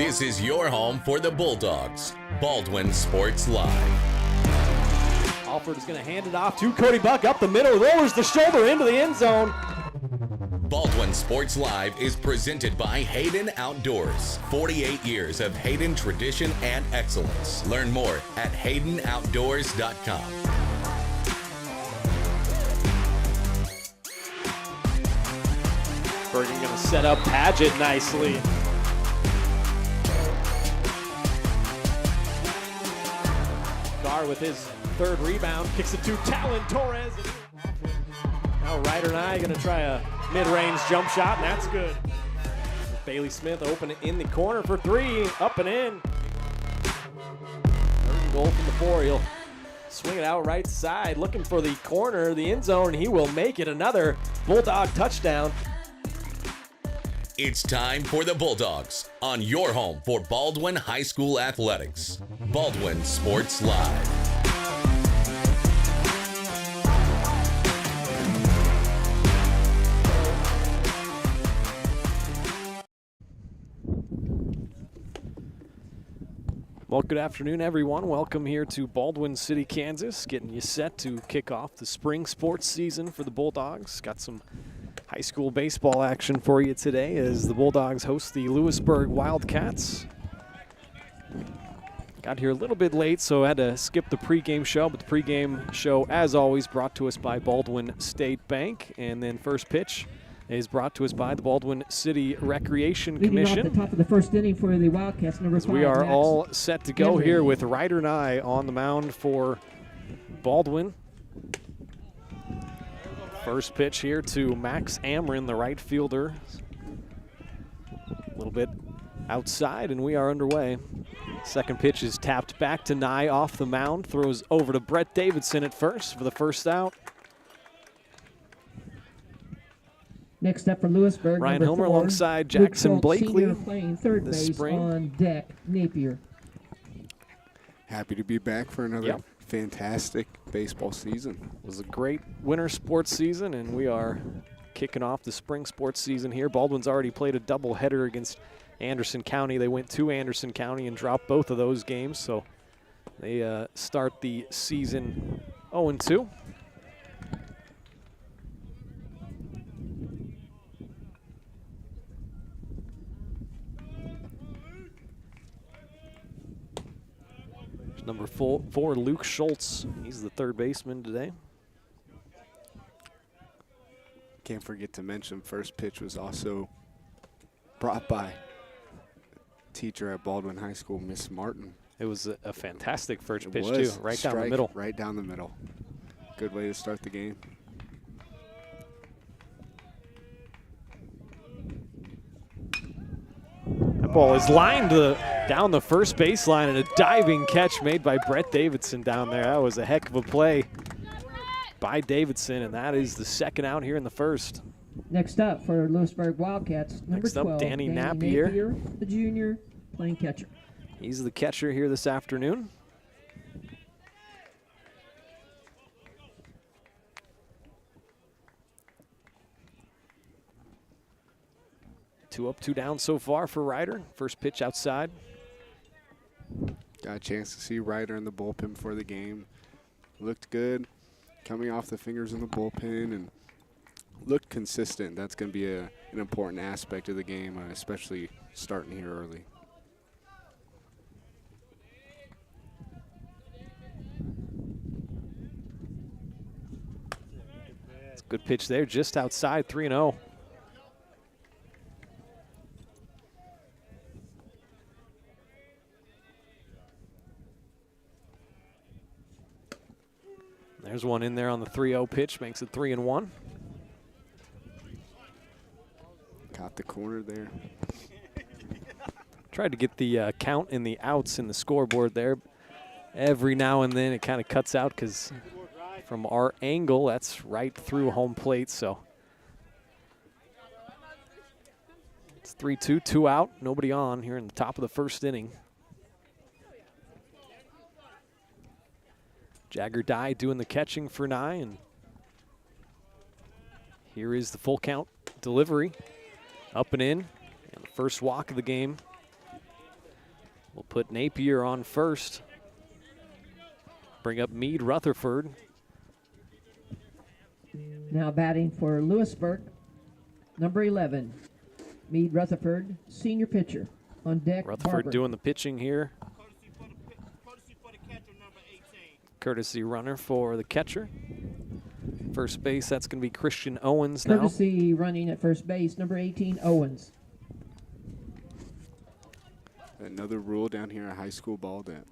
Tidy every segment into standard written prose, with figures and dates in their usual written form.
This is your home for the Bulldogs. Baldwin Sports Live. Alford is going to hand it off to Cody Buck up the middle, lowers the shoulder into the end zone. Baldwin Sports Live is presented by Hayden Outdoors. 48 years of Hayden tradition and excellence. Learn more at haydenoutdoors.com. Bergen going to set up Padgett nicely. Gar with his third rebound, kicks it to Talon Torres. Now Ryder and I going to try a mid-range jump shot, and that's good. Bailey Smith open in the corner for three, up and in. Third goal from the four. He'll swing it out right side, looking for the corner, the end zone, and he will make it. Another Bulldog touchdown. It's time for the Bulldogs on your home for Baldwin High School Athletics. Baldwin Sports Live. Well, good afternoon, everyone. Welcome here to Baldwin City, Kansas, getting you set to kick off the spring sports season for the Bulldogs. Got some high school baseball action for you today as the Bulldogs host the Louisburg Wildcats. Got here a little bit late, so I had to skip the pregame show, but the pregame show, as always, brought to us by Baldwin State Bank. And then first pitch is brought to us by the Baldwin City Recreation Commission. Leading off the top of the first inning for the Wildcats, number 5. We are all set to go here with Ryder and I on the mound for Baldwin. First pitch here to Max Amron, the right fielder. A little bit outside, and we are underway. Second pitch is tapped back to Nye off the mound. Throws over to Brett Davidson at first for the first out. Next up for Louisburg, Ryan number Hilmer 4, alongside Jackson Blakely. Senior playing third this base spring. on deck, Napier. Happy to be back for another fantastic baseball season. It was a great winter sports season, and we are kicking off the spring sports season here. Baldwin's already played a doubleheader against Anderson County. They went to Anderson County and dropped both of those games, so they start the season 0-2. Number 4, Luke Schultz. He's the third baseman today. Can't forget to mention first pitch was also brought by teacher at Baldwin High School, Miss Martin. It was a fantastic first pitch, too, right down the middle. Right down the middle. Good way to start the game. That ball is lined down the first baseline, and a diving catch made by Brett Davidson down there. That was a heck of a play by Davidson, and that is the second out here in the first. Next up for Louisburg Wildcats, number 12, Danny Napier, the junior, playing catcher. He's the catcher here this afternoon. Two up, two down so far for Ryder. First pitch outside. Got a chance to see Ryder in the bullpen for the game. Looked good, coming off the fingers in the bullpen, and looked consistent. That's going to be an important aspect of the game, especially starting here early. It's a good pitch there, just outside, 3-0. There's one in there on the 3-0 pitch, makes it 3-1. Caught the corner there. Tried to get the count in the outs in the scoreboard there. Every now and then it kind of cuts out because from our angle, that's right through home plate. So it's 3-2, 2 out, nobody on here in the top of the first inning. Jagger Dye doing the catching for Nye, and here is the full count delivery. Up and in, and the first walk of the game We'll put Napier on first. Bring up Meade Rutherford. Now batting for Louisburg, number 11, Meade Rutherford, senior pitcher. On deck, Rutherford Barber. doing the pitching here. Courtesy runner for the catcher. First base, that's going to be Christian Owens now. Courtesy running at first base, number 18, Owens. Another rule down here at high school ball that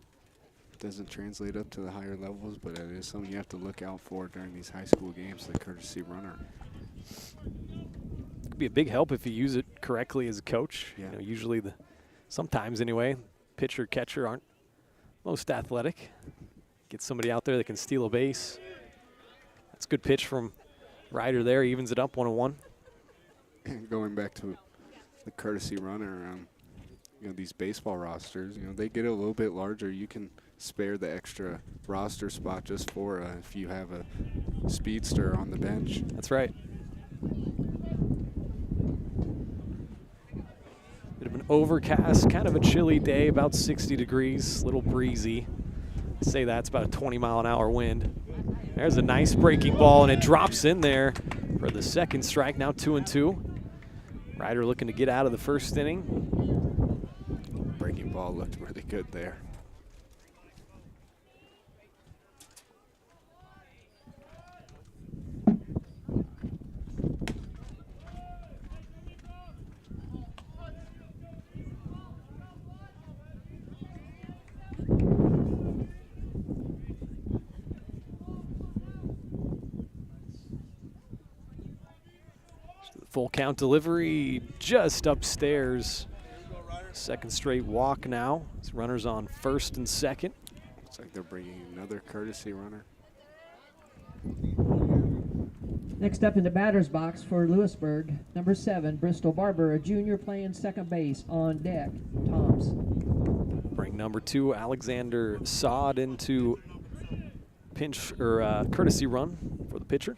doesn't translate up to the higher levels, but it is something you have to look out for during these high school games, the courtesy runner. Could be a big help if you use it correctly as a coach. Yeah. You know, usually sometimes anyway, pitcher, catcher aren't most athletic. Get somebody out there that can steal a base. That's a good pitch from Ryder there. He evens it up 1-1. Going back to the courtesy runner, you know, these baseball rosters, you know, they get a little bit larger. You can spare the extra roster spot just for if you have a speedster on the bench. That's right. Bit of an overcast, kind of a chilly day, about 60 degrees, a little breezy. I'd say that's about a 20-mile-an-hour wind. There's a nice breaking ball, and it drops in there for the second strike, now 2-2. Ryder looking to get out of the first inning. Breaking ball looked really good there. Full count delivery just upstairs. Second straight walk now. As runners on first and second. Looks like they're bringing another courtesy runner. Next up in the batter's box for Louisburg, number 7, Bristol Barber, a junior playing second base. On deck, Toms. Bring number 2, Alexander Sod, into pinch or courtesy run for the pitcher.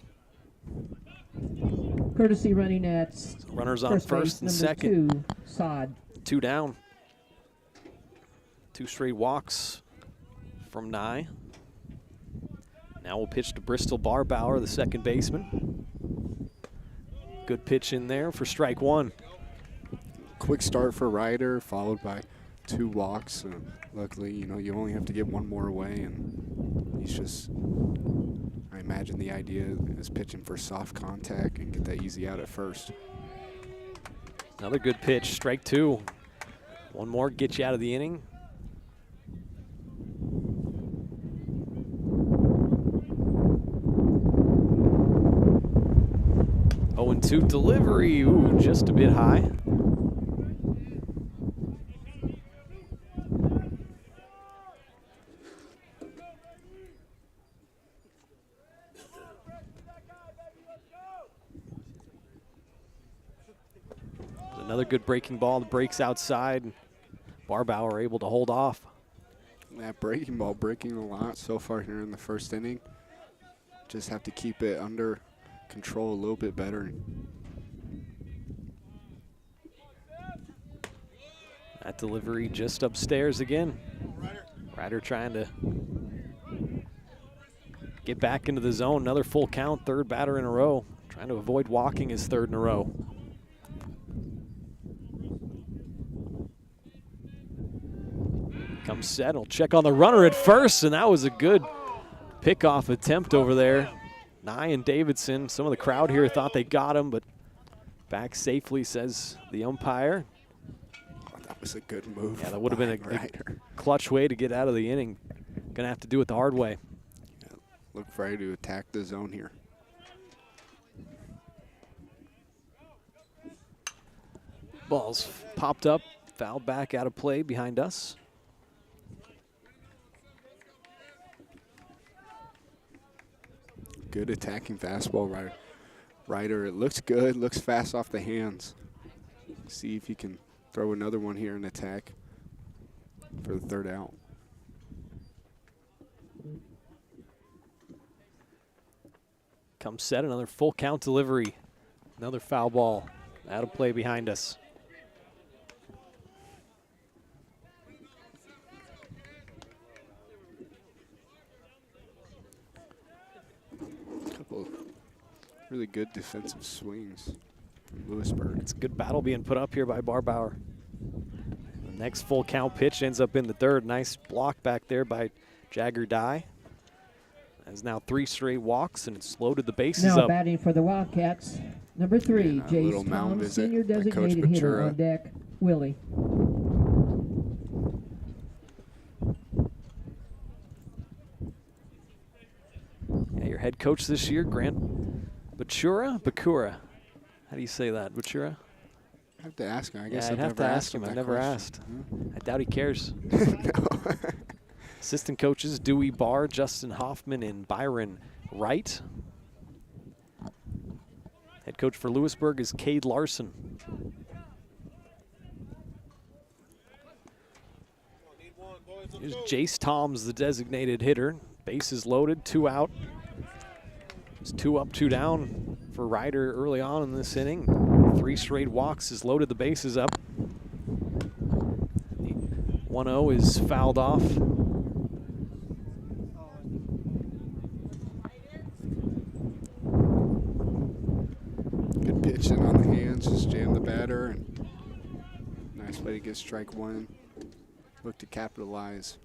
Courtesy running at Runners on first and base, second. number 2, Sod. 2 down. 2 straight walks from Nye. Now we'll pitch to Bristol Barbauer, the second baseman. Good pitch in there for strike 1. Quick start for Ryder, followed by 2 walks. Luckily, you know, you only have to get 1 more away, and he's just, I imagine the idea is pitching for soft contact and get that easy out at first. Another good pitch, strike 2. 1 more, get you out of the inning. Oh, and 2 delivery, ooh, just a bit high. Another good breaking ball that breaks outside. Barbauer able to hold off. That breaking ball breaking a lot so far here in the first inning. Just have to keep it under control a little bit better. That delivery just upstairs again. Ryder trying to get back into the zone. Another full count, 3rd batter in a row. Trying to avoid walking his 3rd in a row. Comes set, he'll check on the runner at first, and that was a good pickoff attempt over there. Nye and Davidson, some of the crowd here thought they got him, but back safely, says the umpire. Oh, that was a good move. Yeah, that would have been a clutch way to get out of the inning. Gonna have to do it the hard way. Yeah, look for Ryder to attack the zone here. Ball's popped up, fouled back out of play behind us. Good attacking fastball, Ryder. It looks good, looks fast off the hands. See if he can throw another one here and attack for the 3rd out. Comes set, another full count delivery. Another foul ball out of play behind us. Really good defensive swings from Louisburg. It's a good battle being put up here by Barbauer. The next full count pitch ends up in the third. Nice block back there by Jagger Dye. Has now 3 straight walks, and it's loaded the bases Now up. batting for the Wildcats, number 3, And a little Jace mound Tom, visit senior by Coach designated hitter Ventura. on deck, Willie. Yeah, your head coach this year, Grant Bakura. How do you say that, Bakura? I have to ask him. I guess Yeah, I'd I've have never to asked ask him. that I've never question. asked. I doubt he cares. No. Assistant coaches, Dewey Barr, Justin Hoffman, and Byron Wright. Head coach for Louisburg is Cade Larson. Here's Jace Toms, the designated hitter. Bases loaded, 2 out. It's 2 up, 2 down for Ryder early on in this inning. 3 straight walks has loaded the bases up. 1-0 is fouled off. Good pitching on the hands, just jam the batter, and nice way to get strike 1. Look to capitalize.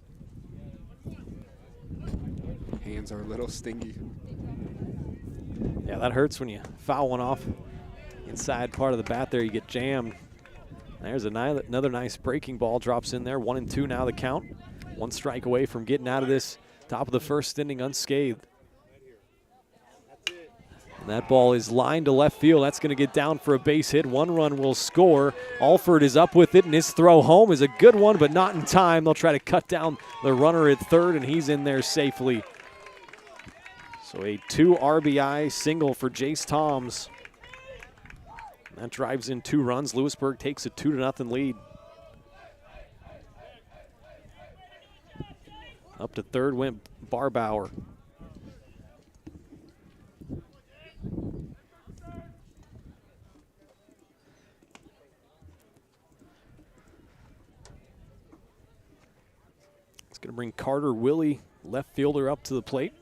Hands are a little stingy. Yeah, that hurts when you foul one off inside part of the bat there. You get jammed. There's another nice breaking ball, drops in there. 1-2 now the count. 1 strike away from getting out of this top of the first inning unscathed. And that ball is lined to left field. That's going to get down for a base hit. 1 run will score. Alford is up with it, and his throw home is a good one, but not in time. They'll try to cut down the runner at third, and he's in there safely. So a 2 RBI single for Jace Toms. That drives in 2 runs. Louisburg takes a 2-0 lead. Up to third went Barbauer. It's going to bring Carter Willie, left fielder, up to the plate.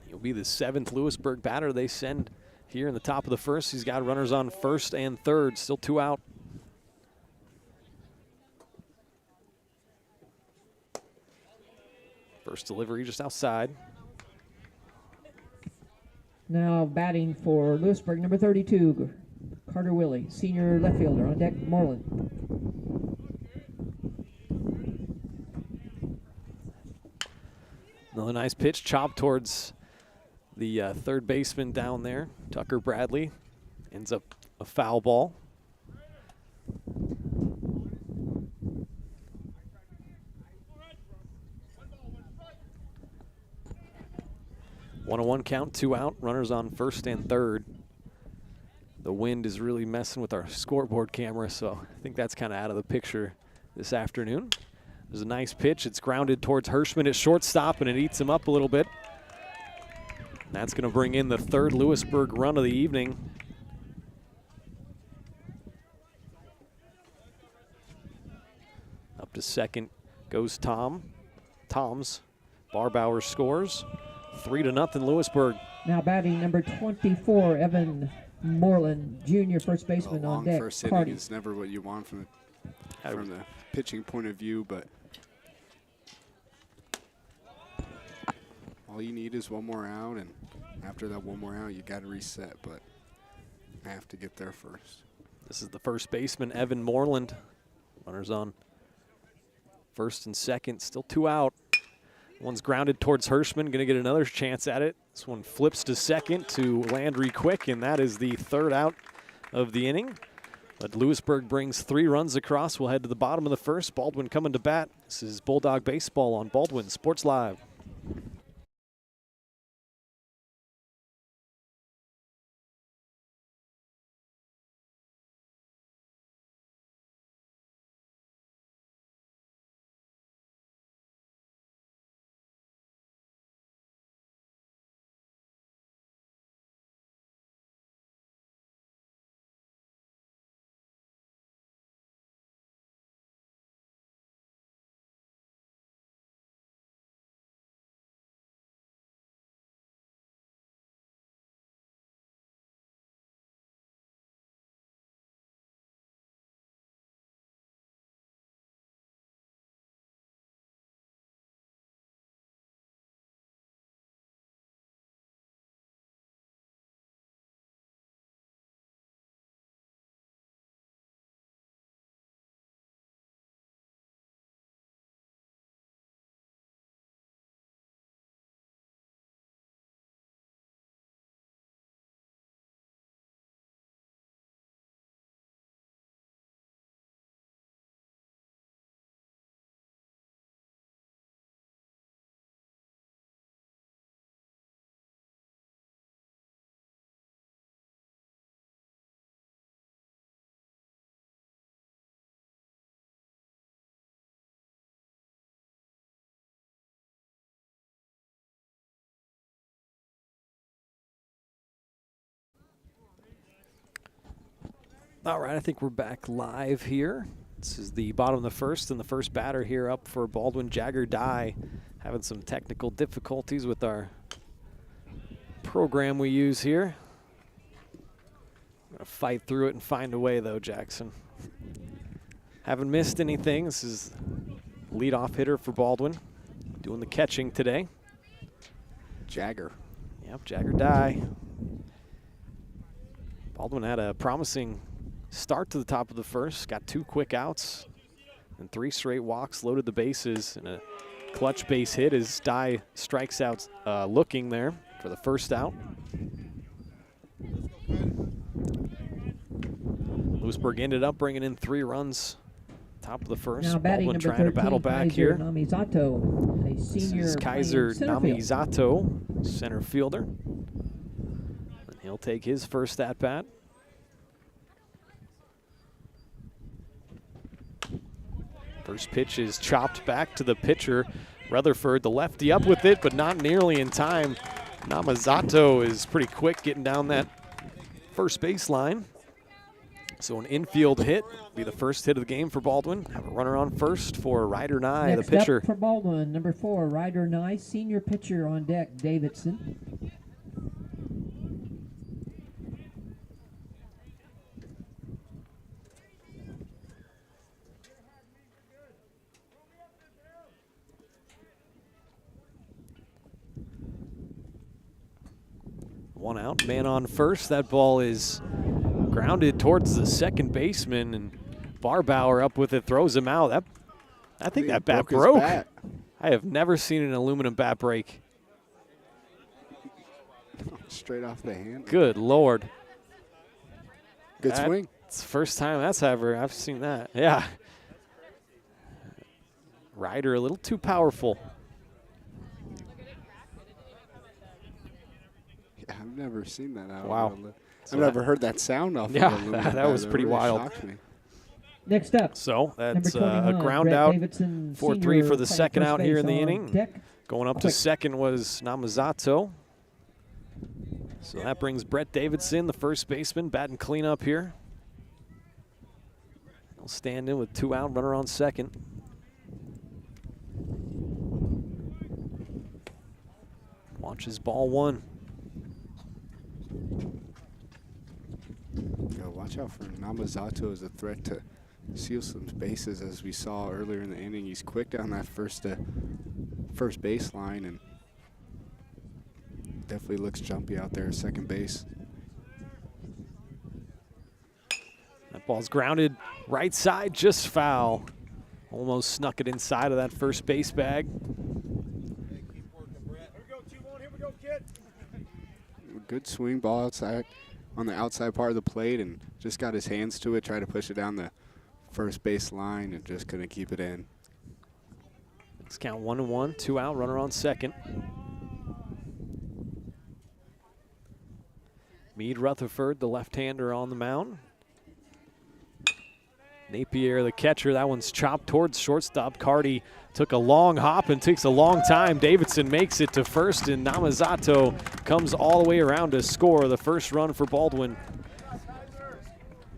He'll be the 7th Louisburg batter they send here in the top of the first. He's got runners on first and third, still 2 out. First delivery just outside. Now batting for Louisburg, number 32, Carter Willie, senior left fielder on deck, Moreland. Another nice pitch, chopped towards the third baseman down there. Tucker Bradley ends up a foul ball. One on 1 count, 2 out, runners on first and third. The wind is really messing with our scoreboard camera, so I think that's kind of out of the picture this afternoon. There's a nice pitch. It's grounded towards Hirschman at shortstop, and it eats him up a little bit. And that's going to bring in the 3rd Louisburg run of the evening. Up to second goes Toms. Barbauer scores. 3-0 Louisburg. Now batting number 24, Evan Moreland, junior first baseman on deck, First inning Cardi. is never what you want from the pitching point of view, but all you need is 1 more out, and after that 1 more out, you got to reset, but I have to get there first. This is the first baseman, Evan Moreland. Runners on first and second, still 2 out. One's grounded towards Hirschman, going to get another chance at it. This one flips to second to Landry Quick, and that is the 3rd out of the inning. But Louisburg brings 3 runs across. We'll head to the bottom of the first. Baldwin coming to bat. This is Bulldog Baseball on Baldwin Sports Live. All right, I think we're back live here. This is the bottom of the first, and the first batter here up for Baldwin, Jagger Dye, having some technical difficulties with our program we use here. I'm gonna fight through it and find a way though, Jackson. Haven't missed anything. This is leadoff hitter for Baldwin, doing the catching today. Jagger. Yep, Jagger Dye. Baldwin had a promising start to the top of the first, got 2 quick outs and 3 straight walks, loaded the bases, and a clutch base hit as Dye strikes out looking there for the first out. Louisburg ended up bringing in 3 runs top of the first. Now batting Baldwin number trying to 13, battle back Kaiser here. Namizato, a senior This is Kaiser center field. Namizato, center fielder. And he'll take his first at-bat. First pitch is chopped back to the pitcher, Rutherford, the lefty up with it, but not nearly in time. Namizato is pretty quick getting down that first baseline. So an infield hit will be the first hit of the game for Baldwin. Have a runner on first for Ryder Nye, the pitcher. Next up for Baldwin, number 4, Ryder Nye, senior pitcher on deck, Davidson. One out, man on first. That ball is grounded towards the second baseman, and Barbauer up with it, throws him out. I think that bat broke. Bat. I have never seen an aluminum bat break. Straight off the hand. Good Lord. Good swing. It's the first time I've seen that. Yeah. Ryder a little too powerful. Yeah, I've never seen that out. Wow. I've never heard that sound off. Yeah, of that was pretty really wild. shocked me. Next up, So that's number a 21, ground Brett out. Davidson, 4-3 senior, for the playing second first out here base in the on inning. deck. Going up to Quick. second was Namizato. So that brings Brett Davidson, the first baseman, batting cleanup here. He'll stand in with 2 out, runner on second. Watches ball 1. Yeah, watch out for Namizato as a threat to seal some bases, as we saw earlier in the inning. He's quick down that first baseline and definitely looks jumpy out there at second base. That ball's grounded right side, just foul. Almost snuck it inside of that first base bag. Good swing, ball outside on the outside part of the plate, and just got his hands to it, tried to push it down the first base line and just couldn't keep it in. Let's count 1-1, 2 out, runner on second. Meade Rutherford, the left-hander on the mound. Napier, the catcher, that one's chopped towards shortstop. Carty took a long hop and takes a long time. Davidson makes it to first, and Namizato comes all the way around to score the first run for Baldwin. I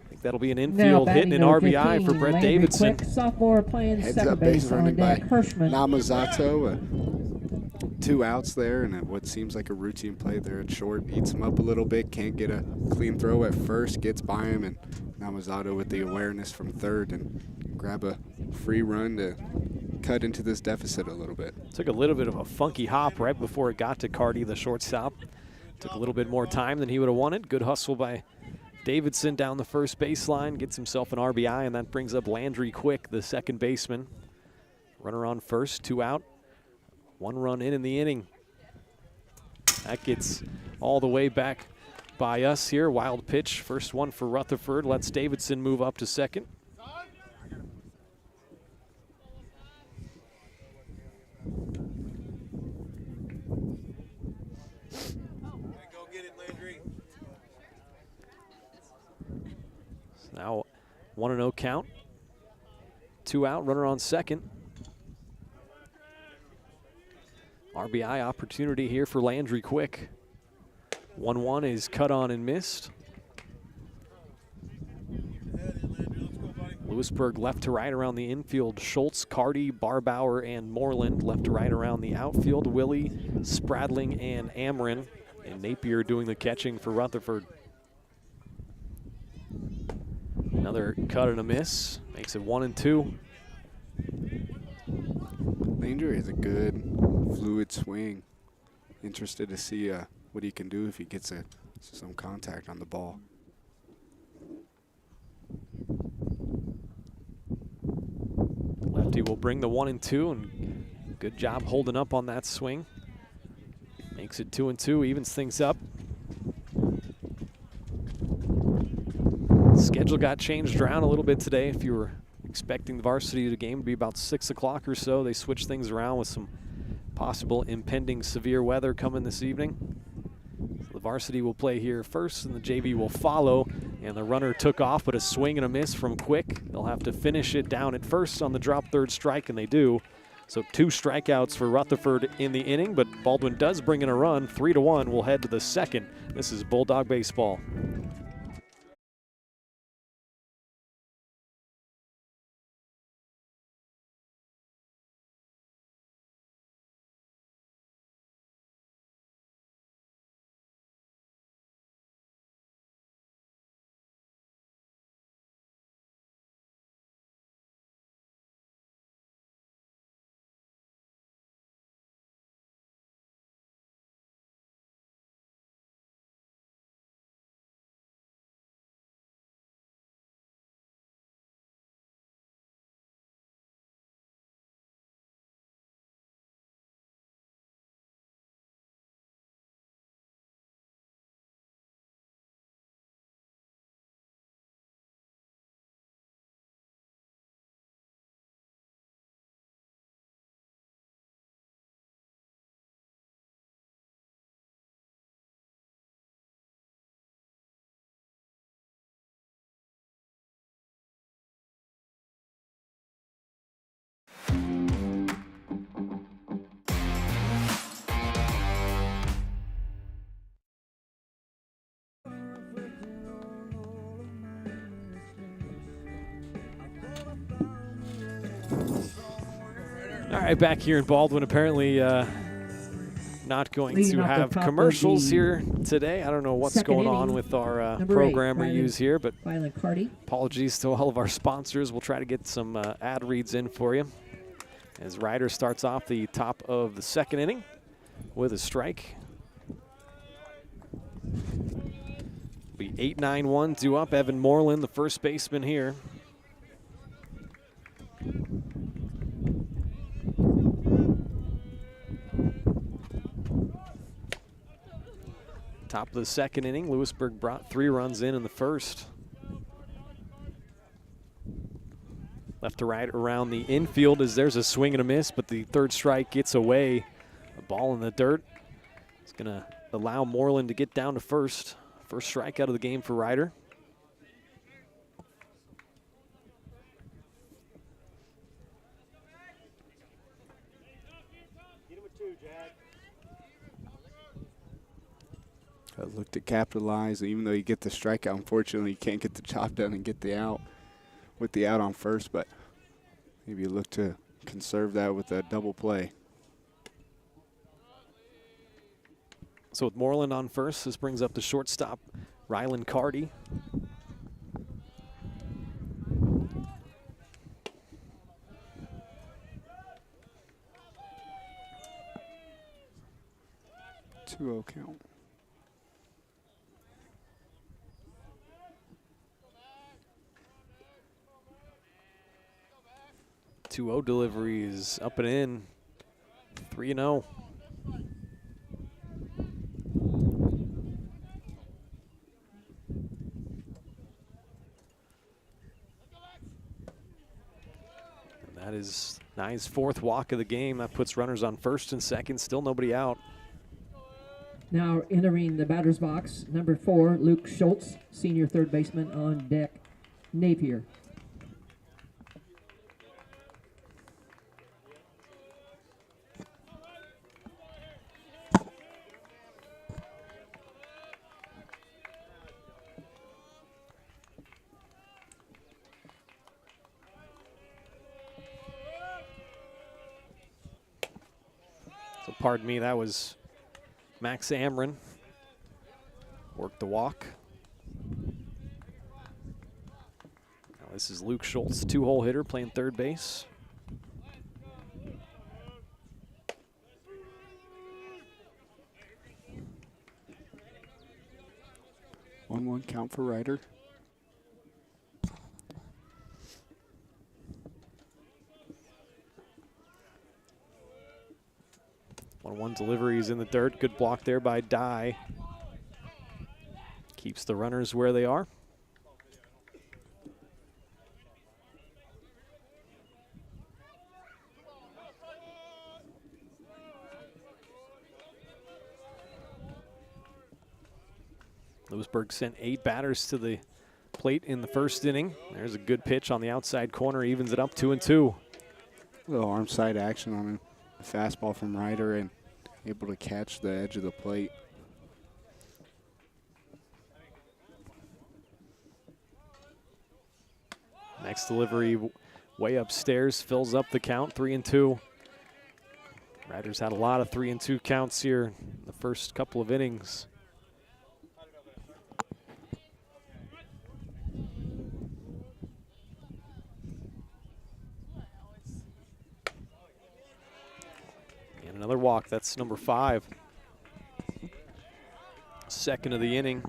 think that'll be an infield hit and an RBI 15, for Brett Landry Davidson. Quick, sophomore playing Heads second up base base on running by deck, Hirschman. Namizato. 2 outs there, and what seems like a routine play there at short. Eats him up a little bit, can't get a clean throw at first, gets by him, and Namizato with the awareness from third and grab a free run to cut into this deficit a little bit. Took a little bit of a funky hop right before it got to Carty, the shortstop. Took a little bit more time than he would have wanted. Good hustle by Davidson down the first baseline, gets himself an RBI, and that brings up Landry Quick, the second baseman. Runner on first, 2 out. 1 run in the inning. That gets all the way back by us here. Wild pitch, first one for Rutherford. Lets Davidson move up to second. Go get it, Landry. Now 1-0 count. 2 out, runner on second. RBI opportunity here for Landry Quick. 1-1 is cut on and missed. Louisburg left to right around the infield. Schultz, Carty, Barbauer, and Moreland. Left to right around the outfield. Willie, Spradling, and Amron. And Napier doing the catching for Rutherford. Another cut and a miss. Makes it 1-2. Landry has a good, fluid swing. Interested to see what he can do if he gets some contact on the ball. Lefty will bring the 1-2, and good job holding up on that swing. Makes it 2-2, evens things up. Schedule got changed around a little bit today. If you were expecting the varsity game to be about 6 o'clock or so, they switched things around with some possible impending severe weather coming this evening. So the varsity will play here first, and the JV will follow. And the runner took off, but a swing and a miss from Quick. They'll have to finish it down at first on the drop third strike, and they do. So 2 strikeouts for Rutherford in the inning, but Baldwin does bring in a run. 3-1. We'll head to the second. This is Bulldog baseball. All right, back here in Baldwin, apparently not going Leading to off the have top of commercials the here today. I don't know what's second going on inning, with our number program 8, reviews here, but Violent Carty. apologies to all of our sponsors. We'll try to get some ad reads in for you. As Ryder starts off the top of the second inning with a strike. Be 8-9-1 due up. Evan Moreland, the first baseman here. Top of the second inning, Louisburg brought 3 runs in the first. Left to right around the infield as there's a swing and a miss, but the third strike gets away. A ball in the dirt. It's going to allow Moreland to get down to first. First strikeout of the game for Ryder. Look to capitalize. Even though you get the strikeout, unfortunately, you can't get the job done and get the out with the out on first. But maybe you look to conserve that with a double play. So with Moreland on first, this brings up the shortstop, Rylan Carty. Two-0 count. Two-0 deliveries up and in. 3-0. That is Nye's 4th walk of the game. That puts runners on first and second. Still nobody out. Now entering the batter's box, number 4, Luke Schultz, senior third baseman on deck, Napier. So pardon me, that was Max Amron. Worked the walk. Now this is Luke Schultz, 2-hole hitter playing third base. One count for Ryder. 1-1 deliveries in the dirt. Good block there by Dye. Keeps the runners where they are. Louisburg sent 8 batters to the plate in the first inning. There's a good pitch on the outside corner, evens it up 2-2. A little arm side action on a fastball from Ryder and able to catch the edge of the plate. Next delivery way upstairs, fills up the count, 3-2. Riders had a lot of 3-2 counts here in the first couple of innings. And another walk, that's number 5. Second of the inning.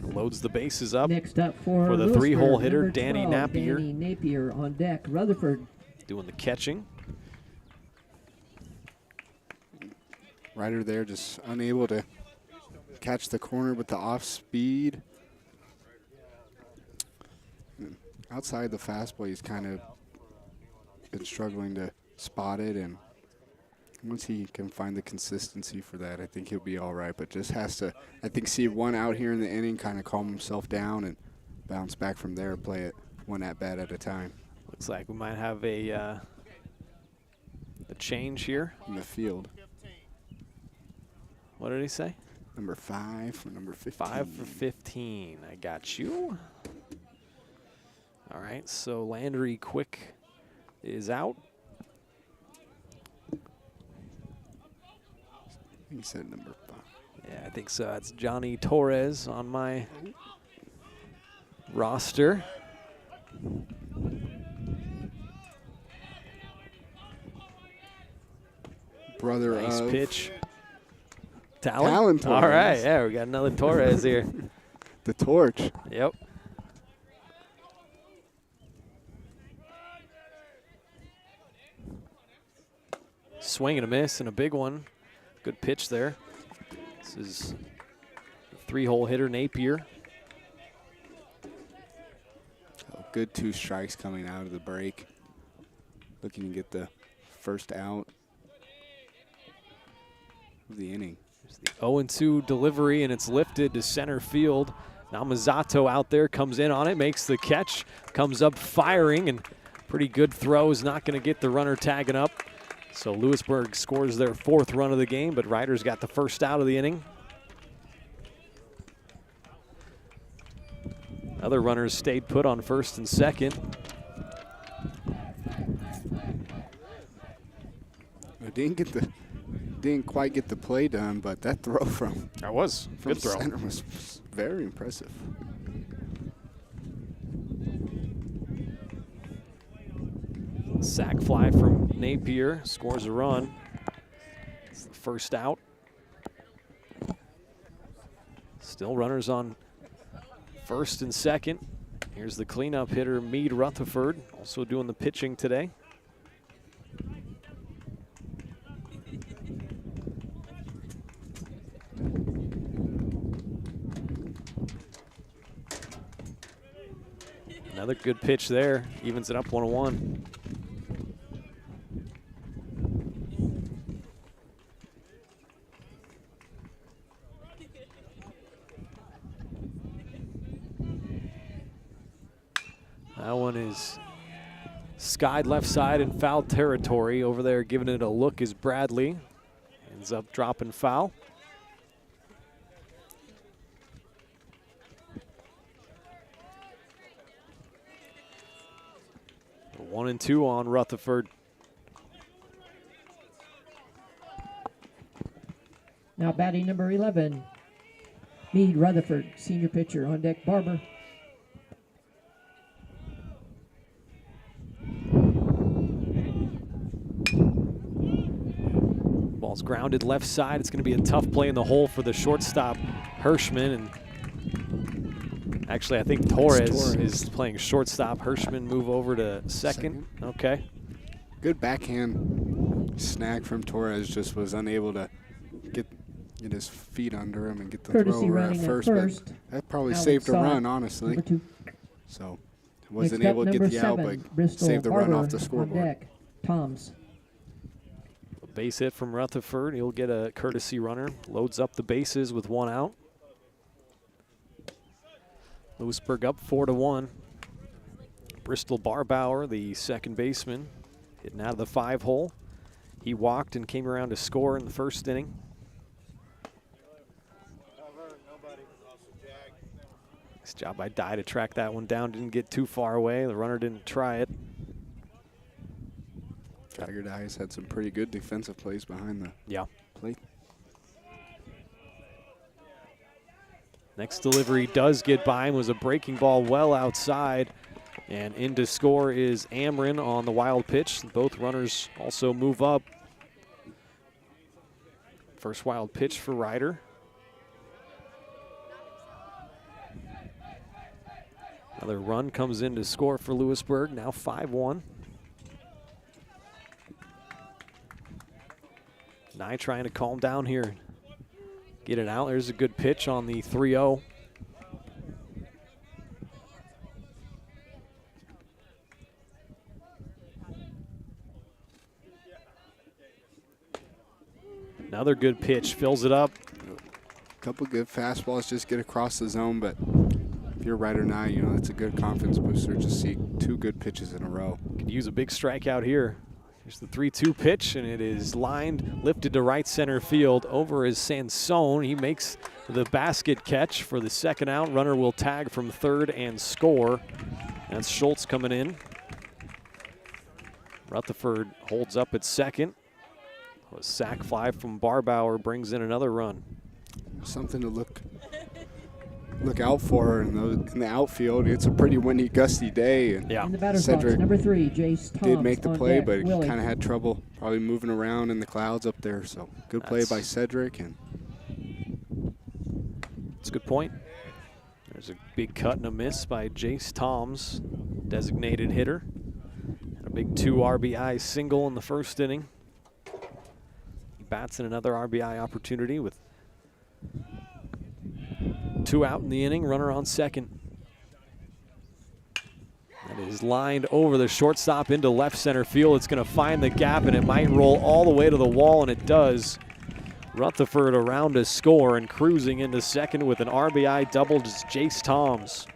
Loads the bases up. Next up for the Louisburg, 3-hole hitter, number Danny 12, Napier. Danny Napier on deck. Rutherford. Doing the catching. Ryder there just unable to catch the corner with the off speed. Outside the fastball, he's kind of been struggling to spot it, and once he can find the consistency for that, I think he'll be all right. But just has to, I think, see one out here in the inning, kind of calm himself down and bounce back from there, play it one at bat at a time. Looks like we might have a change here in the field. What did he say? Number 5 for number 15. 5 for 15. I got you. All right, so Landry Quick is out. He said number 5. Yeah, I think so. It's Johnny Torres on my roster. Brother nice of pitch. Talon Torres. All right, yeah, we got another Torres here. The torch. Yep. Swing and a miss and a big one. Good pitch there. This is the 3-hole hitter, Napier. Oh, good 2 strikes coming out of the break. Looking to get the first out of the inning. There's the 0-2 delivery, and it's lifted to center field. Now Mazzato out there, comes in on it, makes the catch, comes up firing, and pretty good throw. Is not going to get the runner tagging up. So Louisburg scores their 4th run of the game, but Riders got the first out of the inning. Other runners stayed put on first and second. Didn't quite get the play done, but that throw from good throw. Center was very impressive. Sack fly from Napier, scores a run. It's the first out. Still runners on first and second. Here's the cleanup hitter, Meade Rutherford, also doing the pitching today. Another good pitch there, evens it up 1-1. That one is skied left side in foul territory. Over there giving it a look is Bradley. Ends up dropping foul. A 1-2 on Rutherford. Now batting number 11, Meade Rutherford, senior pitcher. On deck, Barber. Ball's grounded left side. It's going to be a tough play in the hole for the shortstop, Hirschman. And actually, I think Torres is playing shortstop. Hirschman move over to second. Okay. Good backhand snag from Torres. Just was unable to get his feet under him and get the Courtesy throw running at at first. first. But that probably Alex saved a Saad, run, honestly. number 2. So wasn't Next up, able to get number the out, 7, but Bristol saved the run Barber. off the On scoreboard. deck, Toms. A base hit from Rutherford. He'll get a courtesy runner. Loads up the bases with 1 out. Louisburg up 4-1. Bristol Barbauer, the second baseman, hitting out of the 5 hole. He walked and came around to score in the first inning. Nice job by Dye to track that one down. Didn't get too far away. The runner didn't try it. Tiger Dye's had some pretty good defensive plays behind the plate. Next delivery does get by him. Was a breaking ball well outside. And in to score is Amron on the wild pitch. Both runners also move up. First wild pitch for Ryder. Another run comes in to score for Louisburg, now 5-1. Nye trying to calm down here. Get it out. There's a good pitch on the 3-0. Another good pitch, fills it up. A couple good fastballs just get across the zone, but if you're Ryder Nye, you know, it's a good confidence booster to see 2 good pitches in a row. Could use a big strikeout here. Here's the 3-2 pitch, and it is lined, lifted to right center field. Over is Sansone. He makes the basket catch for the second out. Runner will tag from third and score. That's Schultz coming in. Rutherford holds up at second. A sac fly from Barbauer brings in another run. Something to look out for in the outfield. It's a pretty windy, gusty day. And In the batter's Cedric box, number 3, Jace Toms. did make the on play, deck, but Willie. kind of had trouble probably moving around in the clouds up there. So good play by Cedric. And that's a good point. There's a big cut and a miss by Jace Toms, designated hitter. And a big 2 RBI single in the first inning. He bats in another RBI opportunity with 2 out in the inning, runner on second. That is lined over the shortstop into left center field. It's going to find the gap, and it might roll all the way to the wall, and it does. Rutherford around to score, and cruising into second with an RBI double is Jace Toms.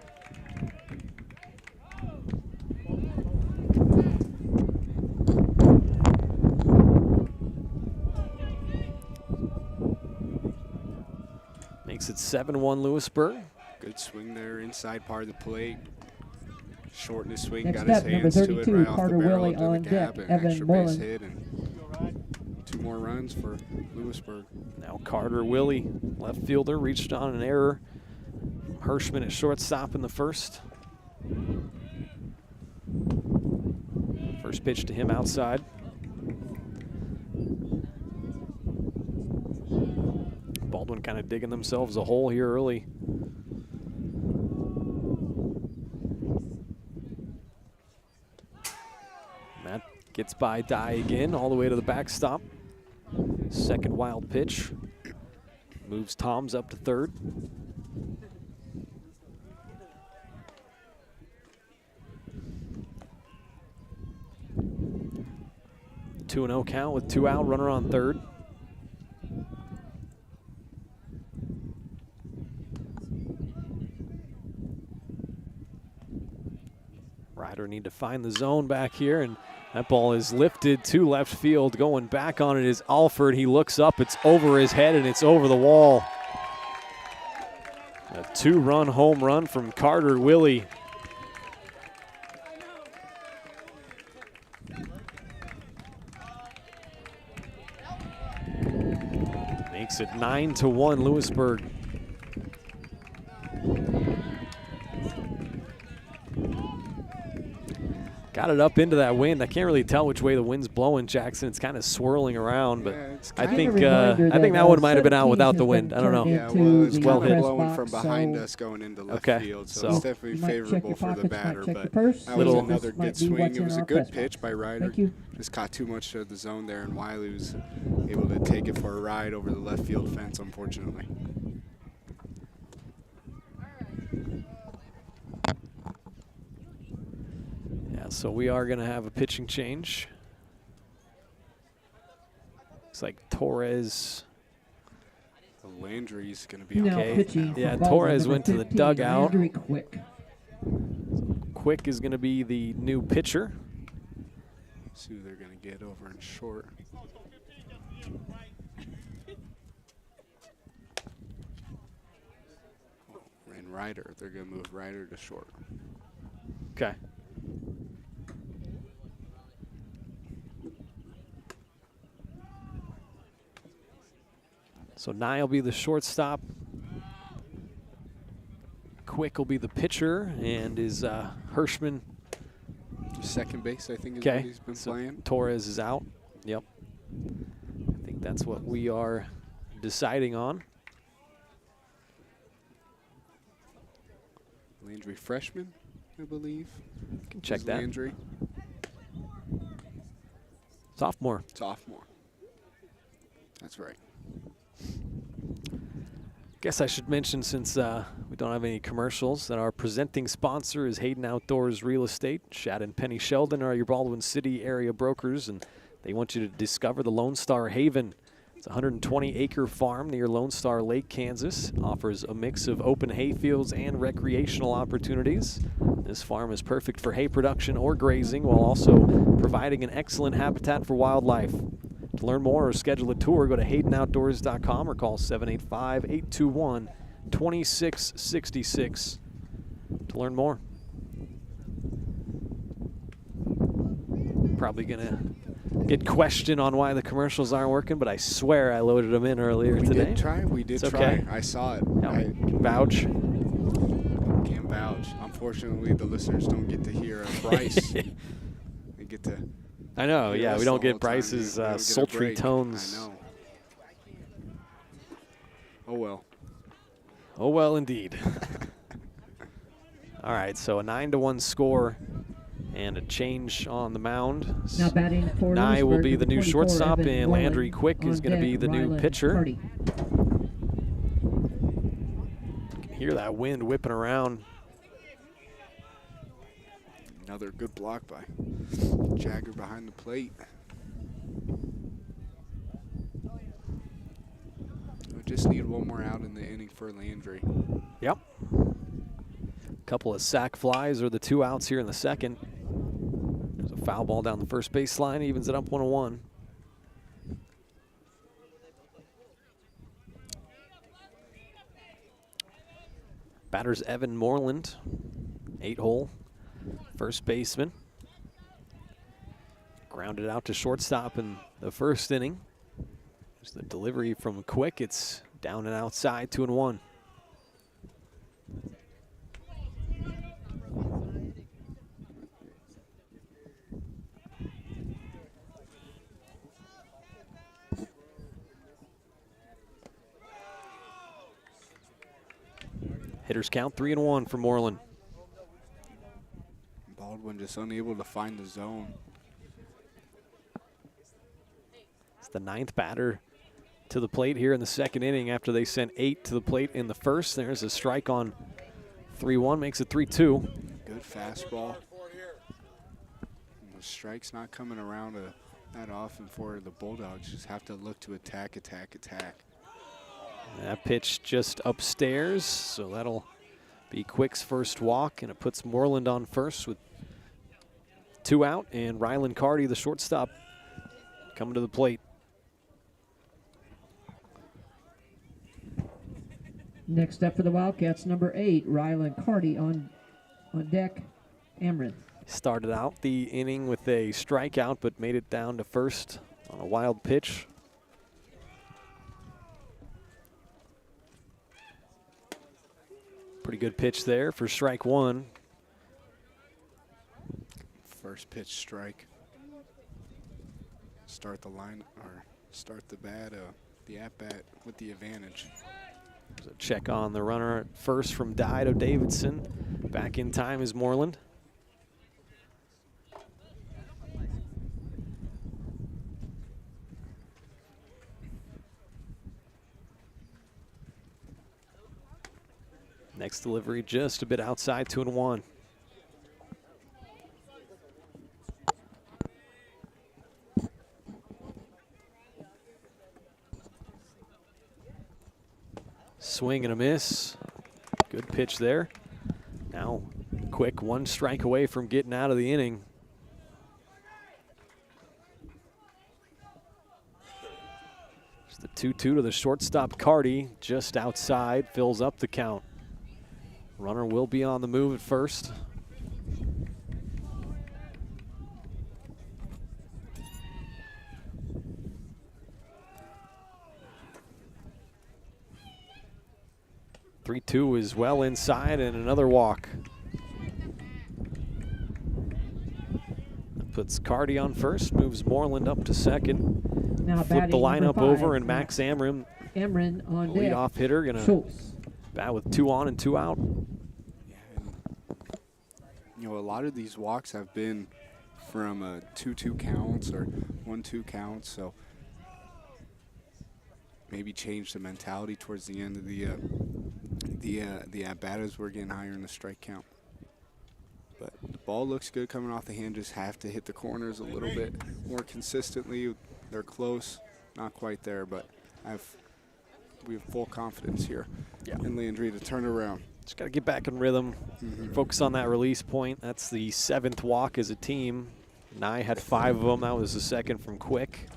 Makes it 7-1 Lewisburg. good swing there, inside part of the plate. Shortened his swing, Next got his up, number hands to it 32, right off Carter the barrel Willie into the on gap, deck. and Evan extra base Moreland. hit, and 2 more runs for Louisburg. Now Carter Willie, left fielder, reached on an error. Hirschman at shortstop in the first. First pitch to him outside. Baldwin kind of digging themselves a hole here early. That gets by Dye again, all the way to the backstop. Second wild pitch. Moves Toms up to third. Two and 0 count with 2 out, runner on third. Ryder need to find the zone back here, and that ball is lifted to left field. Going back on it is Alford. He looks up, it's over his head, and it's over the wall. A 2-run home run from Carter Willie. Makes it 9-1 Louisburg. Got it up into that wind. I can't really tell which way the wind's blowing, Jackson. It's kind of swirling around, but I think that one might have been out without the wind. I don't know. Yeah, well, it's well hit. blowing from behind us going into left field, so it's definitely favorable for the batter. But that was another good swing. It was a good pitch by Ryder. Just caught too much of the zone there, and Wiley was able to take it for a ride over the left field fence, unfortunately. So we are going to have a pitching change. Looks like Torres. Landry's going to be okay. Yeah, Torres went to the dugout. Quick is going to be the new pitcher. See who they're going to get over in short. And Ryder, they're going to move Ryder to short. Okay. So Nye will be the shortstop. Quick will be the pitcher, and is Hirschman. Second base, I think, is what he's been playing. Torres is out. Yep. I think that's what we are deciding on. Landry freshman, I believe. Can check that. Landry. Sophomore. Sophomore. That's right. Guess I should mention, since we don't have any commercials, that our presenting sponsor is Hayden Outdoors Real Estate. Shad and Penny Sheldon are your Baldwin City area brokers, and they want you to discover the Lone Star Haven. It's a 120-acre farm near Lone Star Lake, Kansas. Offers a mix of open hayfields and recreational opportunities. This farm is perfect for hay production or grazing, while also providing an excellent habitat for wildlife. To learn more or schedule a tour, go to HaydenOutdoors.com or call 785-821-2666 to learn more. Probably going to get questioned on why the commercials aren't working, but I swear I loaded them in earlier today. We did try. Okay. I saw it. Yeah, I can vouch. Can't vouch. Unfortunately, the listeners don't get to hear Bryce. They get to... I know, yeah, we don't get Bryce's sultry tones. I know. Oh, well. Oh, well, indeed. All right, so a 9-1 score and a change on the mound. Now batting for Nye will be the new 24, shortstop, Evan and Moreland. Landry Quick is going to be the new Ryland pitcher. Hardy. You can hear that wind whipping around. Another good block by Jagger behind the plate. We just need one more out in the inning for Landry. Yep. A couple of sac flies are the 2 outs here in the second. There's a foul ball down the first base line, evens it up 1-1. Batter's Evan Moreland, 8-hole. First baseman. Grounded out to shortstop in the first inning. There's the delivery from Quick. It's down and outside, 2-1. Hitters count 3-1 for Moreland. Baldwin just unable to find the zone. It's the 9th batter to the plate here in the second inning after they sent 8 to the plate in the first. There's a strike on 3-1, makes it 3-2. Good fastball. And the strike's not coming around that often for the Bulldogs. Just have to look to attack. That pitch just upstairs, so that'll be Quick's first walk, and it puts Moreland on first with 2 out, and Ryland Carty, the shortstop, coming to the plate. Next up for the Wildcats, number 8, Ryland Carty on deck. Amrin. Started out the inning with a strikeout, but made it down to first on a wild pitch. Pretty good pitch there for strike one. First pitch strike. Start the line, or start the at-bat with the advantage. There's a check on the runner at first from Dido Davidson. Back in time is Moreland. Next delivery just a bit outside, 2-1. Swing and a miss. Good pitch there. Now Quick, 1 strike away from getting out of the inning. It's the 2-2 to the shortstop, Carty, just outside, fills up the count. Runner will be on the move at first. Three-two is well inside, and another walk. That puts Carty on first, moves Moreland up to second. Now Flip the lineup 5, over, and Max Amron, on deck. leadoff hitter, gonna Schultz. bat with 2 on and 2 out. Yeah, and, you know, a lot of these walks have been from 2-2 counts or 1-2 counts, so maybe change the mentality towards the end of the at-bat as we're getting higher in the strike count. But the ball looks good coming off the hand, just have to hit the corners a little bit more consistently. They're close, not quite there, but we have full confidence here in Landry to turn around. Just got to get back in rhythm, focus on that release point. That's the 7th walk as a team. Nye had 5 of them. That was the second from Quick.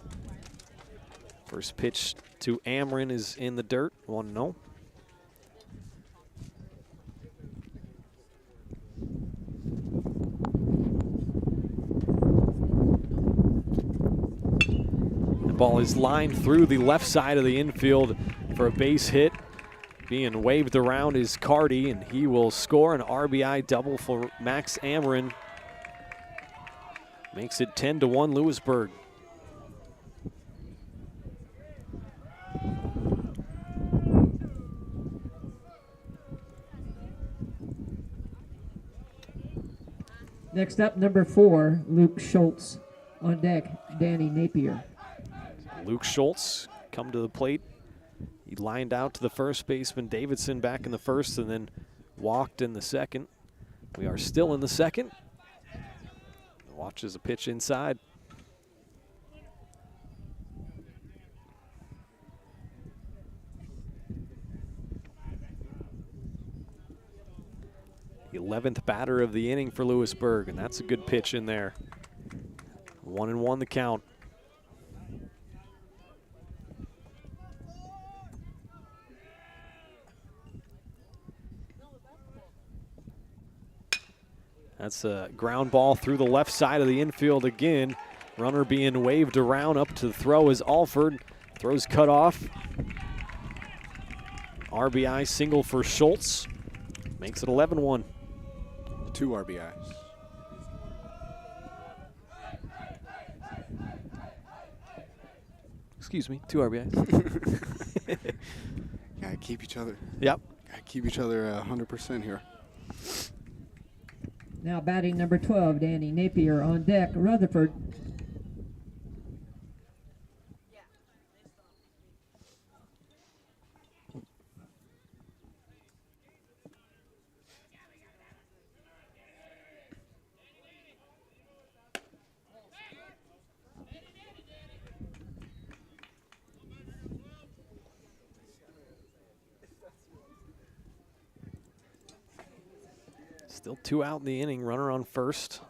First pitch to Amron is in the dirt, 1-0. The ball is lined through the left side of the infield for a base hit. Being waved around is Carty, and he will score an RBI double for Max Amron. Makes it 10-1 Louisburg. Next up, number 4, Luke Schultz. On deck, Danny Napier. Luke Schultz come to the plate. He lined out to the first baseman, Davidson, back in the first, and then walked in the second. We are still in the second. Watches a pitch inside. The 11th batter of the inning for Louisburg, and that's a good pitch in there. 1-1 the count. That's a ground ball through the left side of the infield again. Runner being waved around. Up to the throw is Alford. Throw's cut off. RBI single for Schultz. Makes it 11-1. 2 RBIs. Excuse me, 2 RBIs. Gotta keep each other. Yep. Gotta keep each other 100% here. Now batting number 12, Danny Napier. On deck, Rutherford. Still 2 out in the inning, runner on first.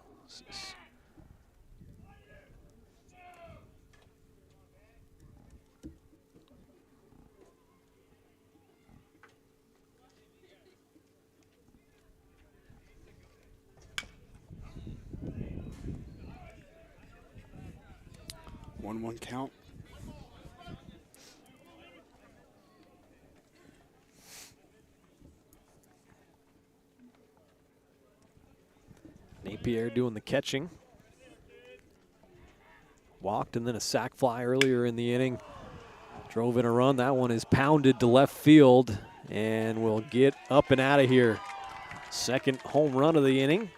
One count. Pierre doing the catching. Walked and then a sac fly earlier in the inning. Drove in a run. That one is pounded to left field and will get up and out of here. Second home run of the inning.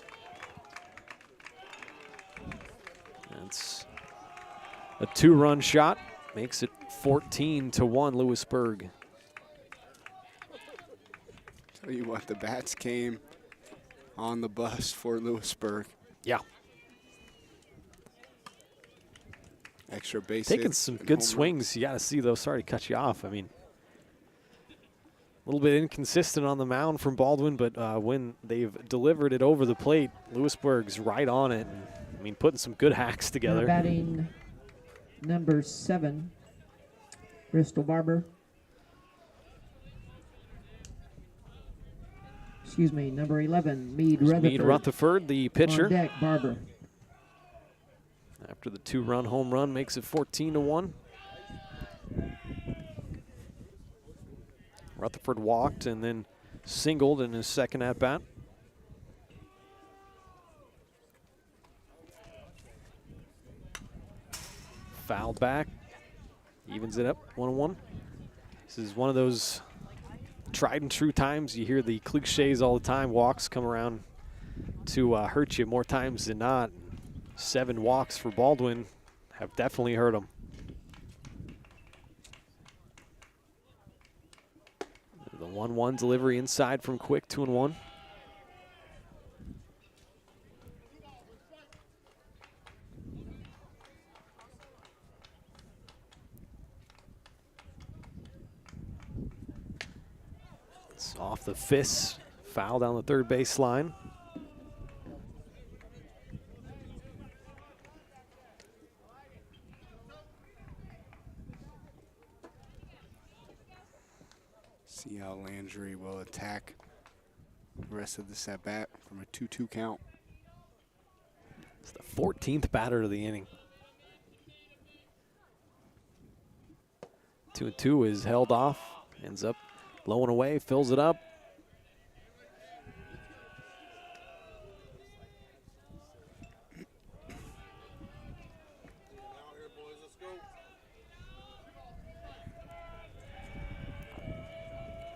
That's a 2-run shot. Makes it 14-1 Louisburg. Tell you what, the bats came on the bus for Louisburg. Yeah. Extra base Taking hits some and good home swings. runs. You got to see those. Sorry to cut you off. I mean, a little bit inconsistent on the mound from Baldwin, but when they've delivered it over the plate, Louisburg's right on it. And, I mean, putting some good hacks Now together. batting number 7, Bristol Barber. Excuse me, number 11, Meade Rutherford. Meade Rutherford, the pitcher. On deck, Barber. After the 2-run home run, makes it 14-1. Rutherford walked and then singled in his second at-bat. Fouled back, evens it up, 1-1. This is one of those tried and true times. You hear the cliches all the time. Walks come around to hurt you more times than not. 7 walks for Baldwin have definitely hurt him. The 1-1 delivery inside from Quick, 2-1. It's off the fist, foul down the third base line. See how Landry will attack the rest of this at-bat from a 2-2 count. It's the 14th batter of the inning. 2-2 is held off, ends up blowing away, fills it up.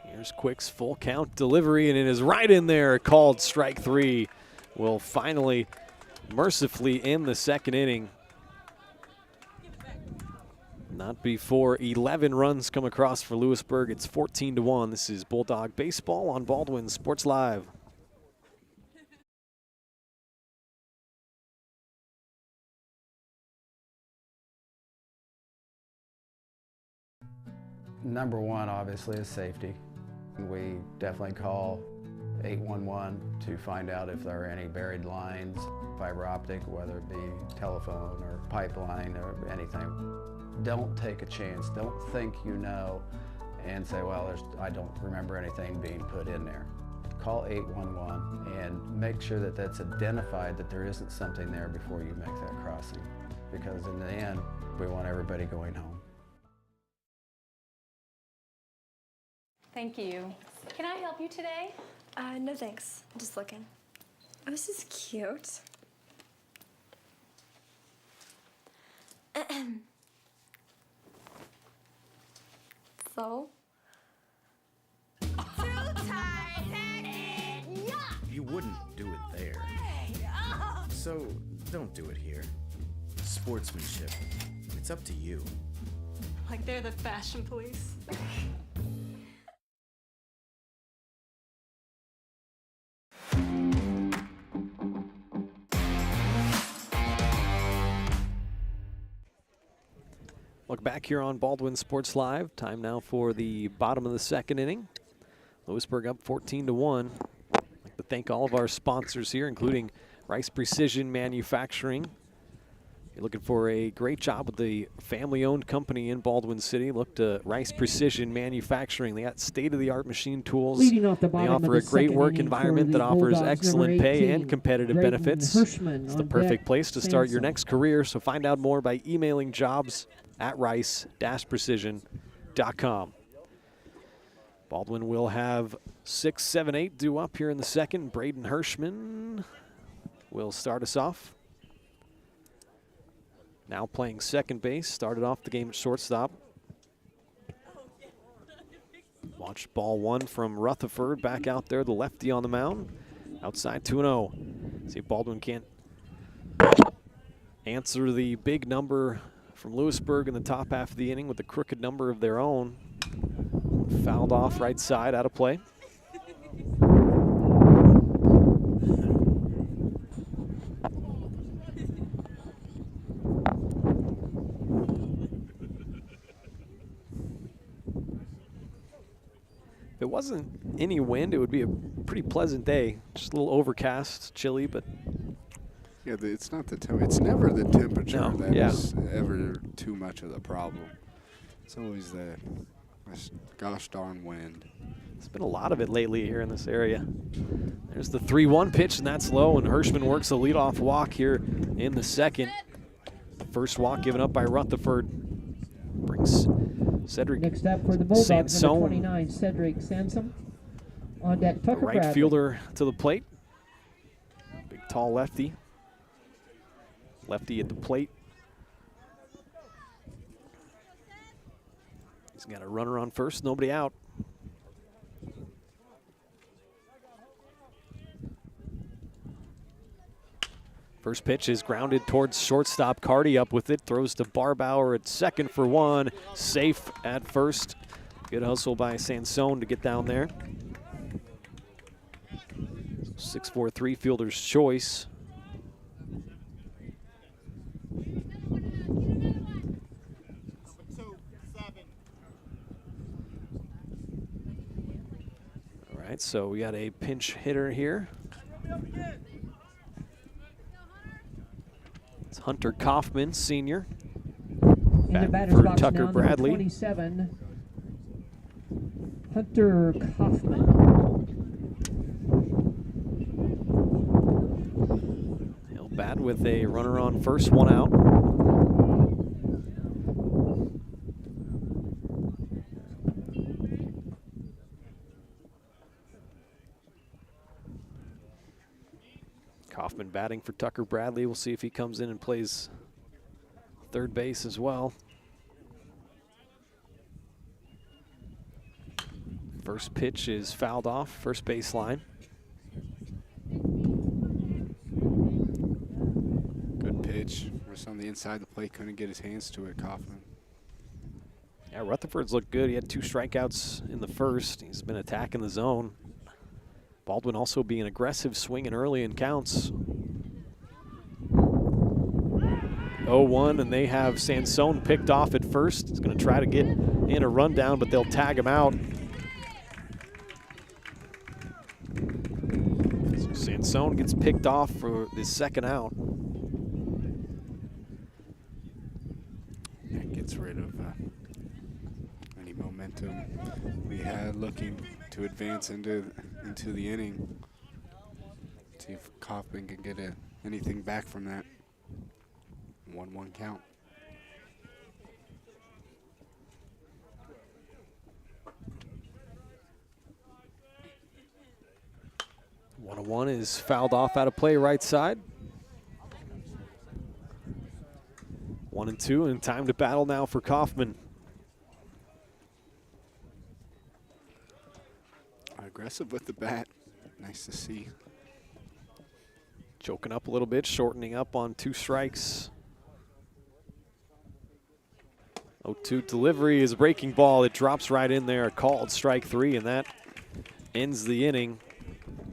Here's Quick's full count delivery, and it is right in there, called strike 3. Will finally mercifully end the second inning. Not before 11 runs come across for Louisburg. It's 14-1. This is Bulldog Baseball on Baldwin Sports Live. Number one, obviously, is safety. We definitely call 811 to find out if there are any buried lines, fiber optic, whether it be telephone or pipeline or anything. Don't take a chance. Don't think you know and say, well, I don't remember anything being put in there. Call 811 and make sure that that's identified, that there isn't something there before you make that crossing. Because in the end, we want everybody going home. Thank you. Can I help you today? No thanks. I'm just looking. Oh, this is cute. So? You wouldn't do it there. So don't do it here. Sportsmanship. It's up to you. Like they're the fashion police. Look back here on Baldwin Sports Live. Time now for the bottom of the second inning. Louisburg up 14-1. I'd like to thank all of our sponsors here, including Rice Precision Manufacturing. If you're looking for a great job with the family-owned company in Baldwin City, look to Rice Precision Manufacturing. They got state-of-the-art machine tools. Leading off the They bottom offer a of the great second work inning environment for that the offers Bulldogs, excellent number pay 18, and competitive Braden benefits. Hirschman It's the on perfect deck, place to start your Sansom. next career, so find out more by emailing jobs@rice-precision.com. Baldwin will have 6, 7, 8 due up here in the second. Braden Hirschman will start us off. Now playing second base, started off the game at shortstop. Watch ball one from Rutherford, back out there, the lefty on the mound. Outside 2-0. See if Baldwin can't answer the big number from Louisburg in the top half of the inning with the crooked number of their own. Fouled off right side, out of play. If it wasn't any wind, it would be a pretty pleasant day. Just a little overcast, chilly, but yeah, it's not the it's never the temperature that yeah. is ever too much of the problem. It's always that gosh darn wind. There's been a lot of it lately here in this area. There's the 3-1 pitch, and that's low, and Hirschman works a leadoff walk here in the second. The first walk given up by Rutherford brings Cedric Next up for the Bulldogs, number Sansone, 29, Cedric Sansom. On deck, Tucker right Bradley. fielder to the plate. Big, tall lefty. Lefty at the plate. He's got a runner on first, nobody out. First pitch is grounded towards shortstop. Carty up with it, throws to Barbauer at second for one. Safe at first. Good hustle by Sansone to get down there. 6-4-3 fielder's choice. All right, so we got a pinch hitter here. It's Hunter Kaufman, senior. In the batter's for box Tucker now, Bradley. number 27, Hunter Kaufman. He'll bat with a runner on first, one out. Kaufman batting for Tucker Bradley. We'll see if he comes in and plays third base as well. First pitch is fouled off, first baseline. Good pitch. Just on the inside of the plate, couldn't get his hands to it, Kaufman. Yeah, Rutherford's looked good. He had 2 strikeouts in the first. He's been attacking the zone. Baldwin also being aggressive, swinging early in counts. 0-1, and they have Sansone picked off at first. He's going to try to get in a rundown, but they'll tag him out. So Sansone gets picked off for the second out. That gets rid of any momentum we had looking to advance into the inning. See if Kaufman can get anything back from that. 1-1 count. One is fouled off out of play right side. 1-2, and time to battle now for Kaufman. Aggressive with the bat. Nice to see. Choking up a little bit, shortening up on 2 strikes. 0-2 delivery is a breaking ball. It drops right in there, called strike 3, and that ends the inning.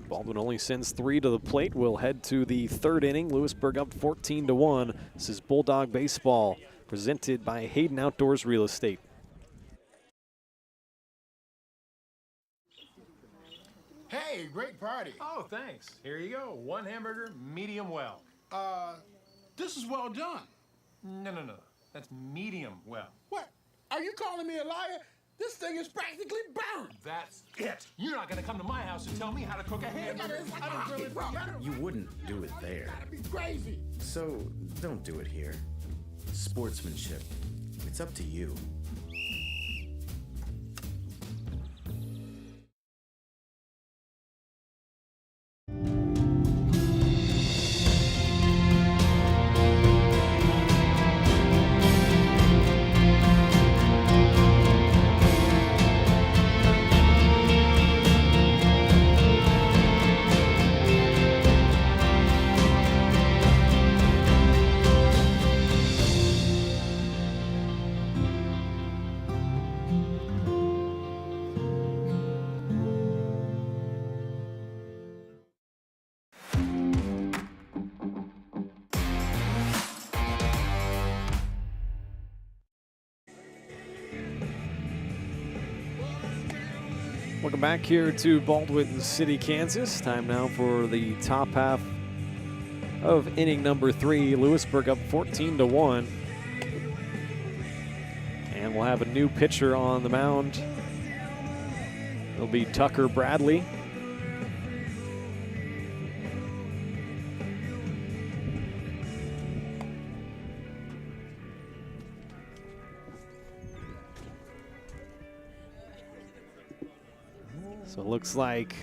Baldwin only sends 3 to the plate. We'll head to the third inning. Louisburg up 14-1. This is Bulldog Baseball, presented by Hayden Outdoors Real Estate. Hey, great party. Oh, thanks. Here you go. 1 hamburger, medium well. This is well done. No. That's medium well. What? Are you calling me a liar? This thing is practically burned. That's it. You're not going to come to my house and tell me how to cook a hamburger. I don't really You wouldn't do it there. That'd be crazy. So don't do it here. Sportsmanship. It's up to you. Welcome back here to Baldwin City, Kansas. Time now for the top half of inning number 3. Louisburg up 14-1. And we'll have a new pitcher on the mound. It'll be Tucker Bradley. So it looks like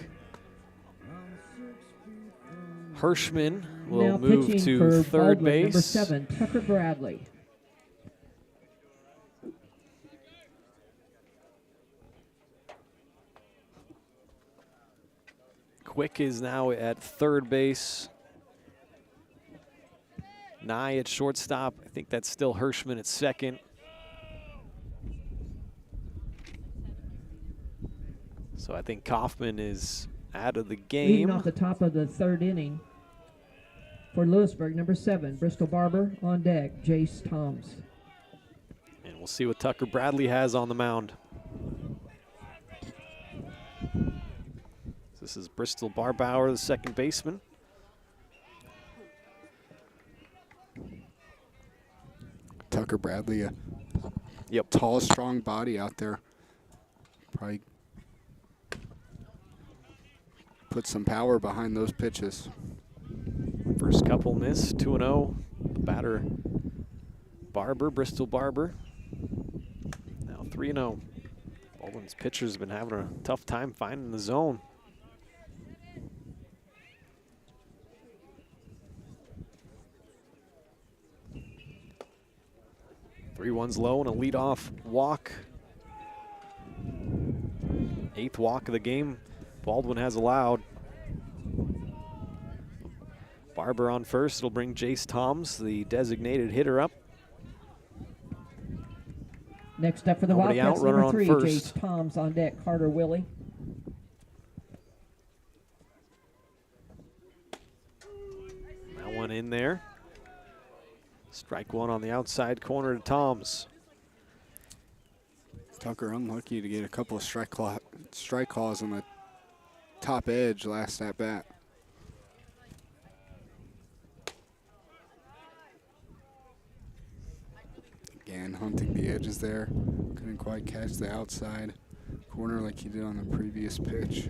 Hirschman will now move pitching to for third Baldwin, base. Number 7, Tucker Bradley. Quick is now at third base. Nye at shortstop. I think that's still Hirschman at second. So I think Kaufman is out of the game. Leading off the top of the third inning for Louisburg, number 7, Bristol Barber. On deck, Jace Toms. And we'll see what Tucker Bradley has on the mound. This is Bristol Barbauer, the second baseman. Tucker Bradley, a Yep. tall, strong body out there. Probably put some power behind those pitches. First couple missed, 2-0. The batter, Barber, Bristol Barber. Now 3-0. Baldwin's pitchers have been having a tough time finding the zone. Three ones low and a leadoff walk. 8th walk of the game Baldwin has allowed. Barber on first. It'll bring Jace Toms, the designated hitter, up. Next up for the Nobody Wildcats, out, runner number on 3, first. Jace Toms. On deck, Carter Willie. That one in there. Strike one on the outside corner to Toms. Tucker unlucky to get a couple of strike calls on the top edge last at bat. Again, hunting the edges there. Couldn't quite catch the outside corner like he did on the previous pitch.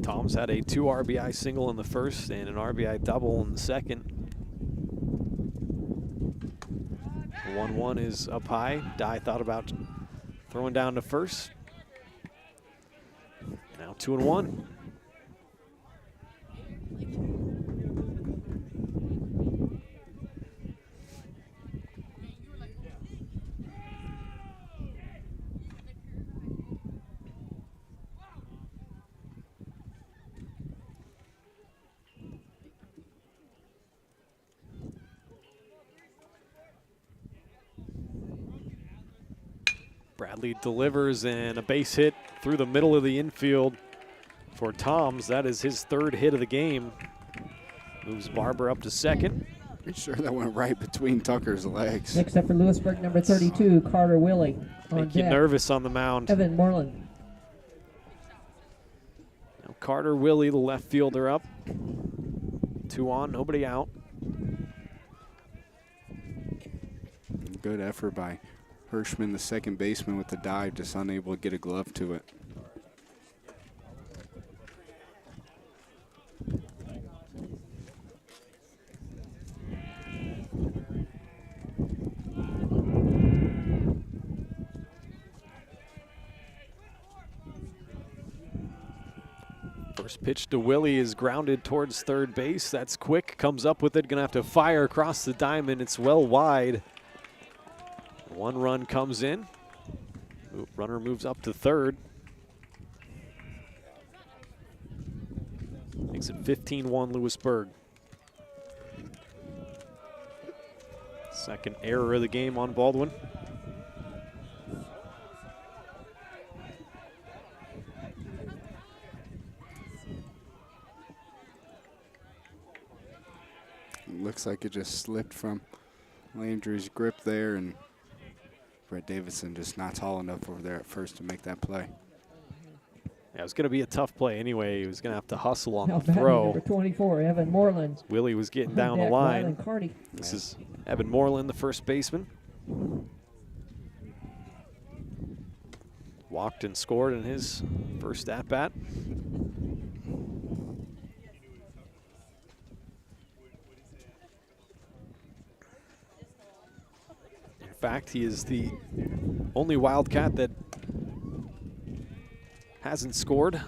Toms had a 2 RBI single in the first and an RBI double in the second. 1-1 is up high. Dye thought about throwing down to first. Now 2-1. Bradley delivers and a base hit through the middle of the infield for Toms. That is his 3rd hit of the game. Moves Barber up to second. Pretty sure that went right between Tucker's legs. Next up for Louisburg, number 32, Carter Willie. On Make you deck, nervous on the mound. Evan Moreland. Now Carter Willie, the left fielder, up. 2 on, nobody out. Good effort by Hirschman, the second baseman, with the dive, just unable to get a glove to it. First pitch to Willie is grounded towards third base. That's quick, comes up with it, gonna have to fire across the diamond. It's well wide. 1 run comes in. Runner moves up to third. Makes it 15-1 Louisburg. Second error of the game on Baldwin. Looks like it just slipped from Landry's grip there, and Brett Davidson just not tall enough over there at first to make that play. Yeah, it was going to be a tough play anyway. He was going to have to hustle on Now the batting throw. number 24, Evan Moreland. Willie was getting On down the deck, line. Rylan Carty. This is Evan Moreland, the first baseman. Walked and scored in his first at-bat. In fact, he is the only Wildcat that hasn't scored.